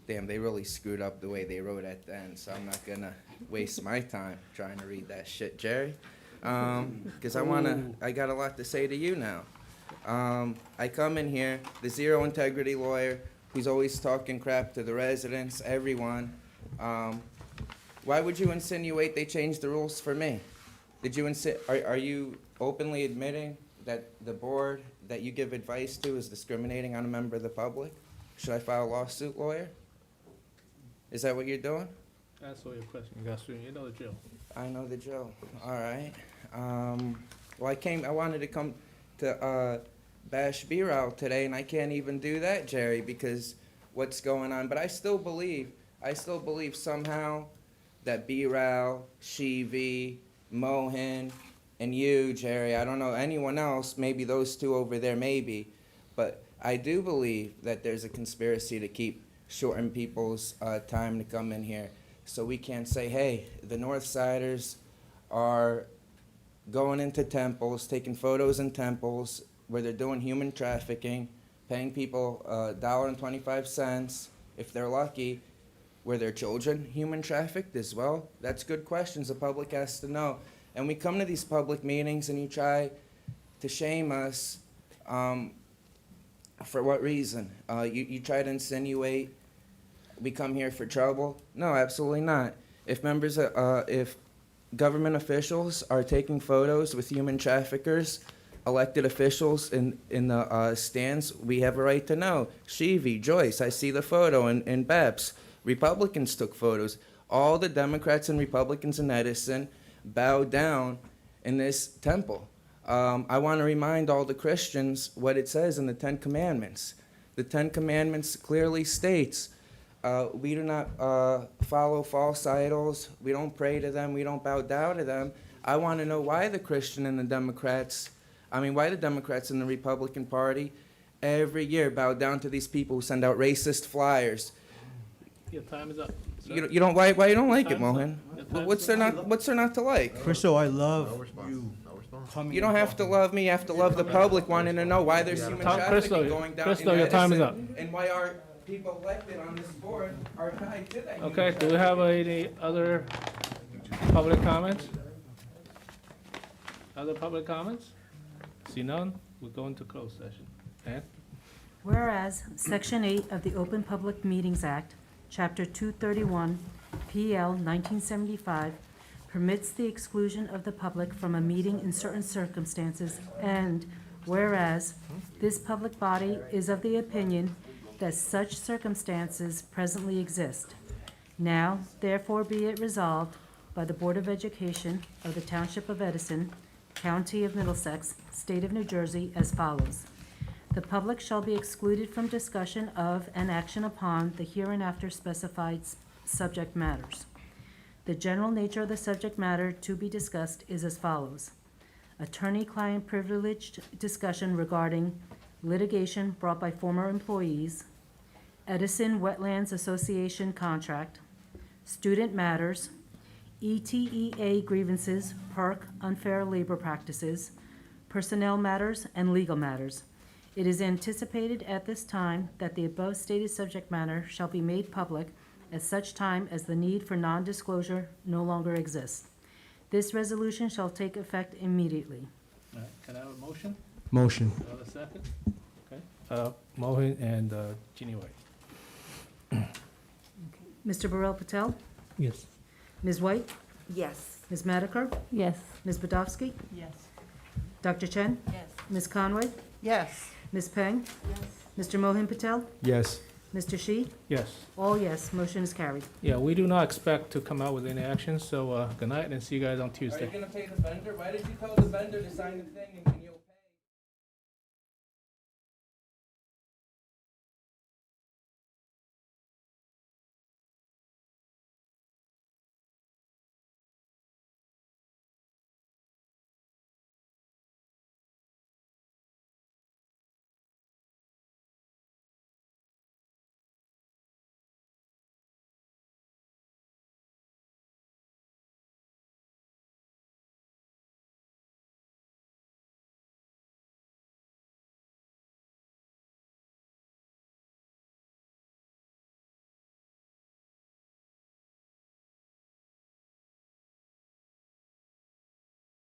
[SPEAKER 12] Damn, they really screwed up the way they wrote at the end, so I'm not gonna waste my time trying to read that shit, Jerry. Because I got a lot to say to you now. I come in here, the zero integrity lawyer, who's always talking crap to the residents, everyone. Why would you insinuate they changed the rules for me? Did you are you openly admitting that the board that you give advice to is discriminating on a member of the public? Should I file a lawsuit, lawyer? Is that what you're doing?
[SPEAKER 1] That's all your question, you know the drill.
[SPEAKER 12] I know the drill. All right. Well, I wanted to come to bash B-Row today, and I can't even do that, Jerry, because what's going on. But I still believe somehow that B-Row, Shivi, Mohan, and you, Jerry, I don't know anyone else, maybe those two over there, maybe, but I do believe that there's a conspiracy to keep shorten people's time to come in here. So we can't say, hey, the Northsiders are going into temples, taking photos in temples where they're doing human trafficking, paying people $1.25 if they're lucky. Were their children human trafficked as well? That's good questions the public has to know. And we come to these public meetings and you try to shame us for what reason? You try to insinuate we come here for trouble? No, absolutely not. If if government officials are taking photos with human traffickers, elected officials in the stands, we have a right to know. Sheevy, Joyce, I see the photo, and Babs. Republicans took photos. All the Democrats and Republicans in Edison bowed down in this temple. I want to remind all the Christians what it says in the Ten Commandments. The Ten Commandments clearly states, we do not follow false idols, we don't pray to them, we don't bow down to them. I want to know why the Christian and the Democrats, why the Democrats and the Republican Party every year bow down to these people who send out racist flyers.
[SPEAKER 1] Your time is up.
[SPEAKER 12] You don't why you don't like it,
[SPEAKER 1] Time's up.
[SPEAKER 12] Mohan?
[SPEAKER 1] Your time's
[SPEAKER 12] What's there not to like?
[SPEAKER 18] Crystal, I love you.
[SPEAKER 12] You don't have to love me, you have to love the public wanting to know why there's human trafficking going down
[SPEAKER 1] Crystal,
[SPEAKER 12] in
[SPEAKER 1] your time is
[SPEAKER 12] Edison,
[SPEAKER 1] up.
[SPEAKER 12] and why our people elected on this board are tied to that.
[SPEAKER 1] Okay, do we have any other public comments? Other public comments? See none, we'll go into closed session. Ann?
[SPEAKER 3] Whereas Section 8 of the Open Public Meetings Act, Chapter 231, PL 1975, permits the exclusion of the public from a meeting in certain circumstances, and whereas this public body is of the opinion that such circumstances presently exist, now therefore be it resolved by the Board of Education of the Township of Edison, County of Middlesex, State of New Jersey, as follows. The public shall be excluded from discussion of and action upon the hereinafter specified subject matters. The general nature of the subject matter to be discussed is as follows. Attorney-client privileged discussion regarding litigation brought by former employees, Edison Wetlands Association contract, student matters, ETEA grievances, park unfair labor practices, personnel matters, and legal matters. It is anticipated at this time that the above stated subject matter shall be made public at such time as the need for non-disclosure no longer exists. This resolution shall take effect immediately.
[SPEAKER 1] All right, can I have a motion?
[SPEAKER 18] Motion.
[SPEAKER 1] Do I have a second? Okay. Mohan and Ginny White.
[SPEAKER 3] Mr. Burrell Patel?
[SPEAKER 18] Yes.
[SPEAKER 3] Ms. White?
[SPEAKER 8] Yes.
[SPEAKER 3] Ms. Madiker?
[SPEAKER 4] Yes.
[SPEAKER 3] Ms. Bodowski?
[SPEAKER 7] Yes.
[SPEAKER 3] Dr. Chen?
[SPEAKER 7] Yes.
[SPEAKER 3] Ms. Conway?
[SPEAKER 6] Yes.
[SPEAKER 3] Ms. Peng?
[SPEAKER 7] Yes.
[SPEAKER 3] Mr. Mohan Patel?
[SPEAKER 18] Yes.
[SPEAKER 3] Mr. Shi?
[SPEAKER 1] Yes.
[SPEAKER 3] All yes, motion is carried.
[SPEAKER 1] Yeah, we do not expect to come out with any action, so good night and see you guys on
[SPEAKER 12] Are
[SPEAKER 1] Tuesday.
[SPEAKER 12] you gonna pay the vendor? Why did you tell the vendor to sign the thing and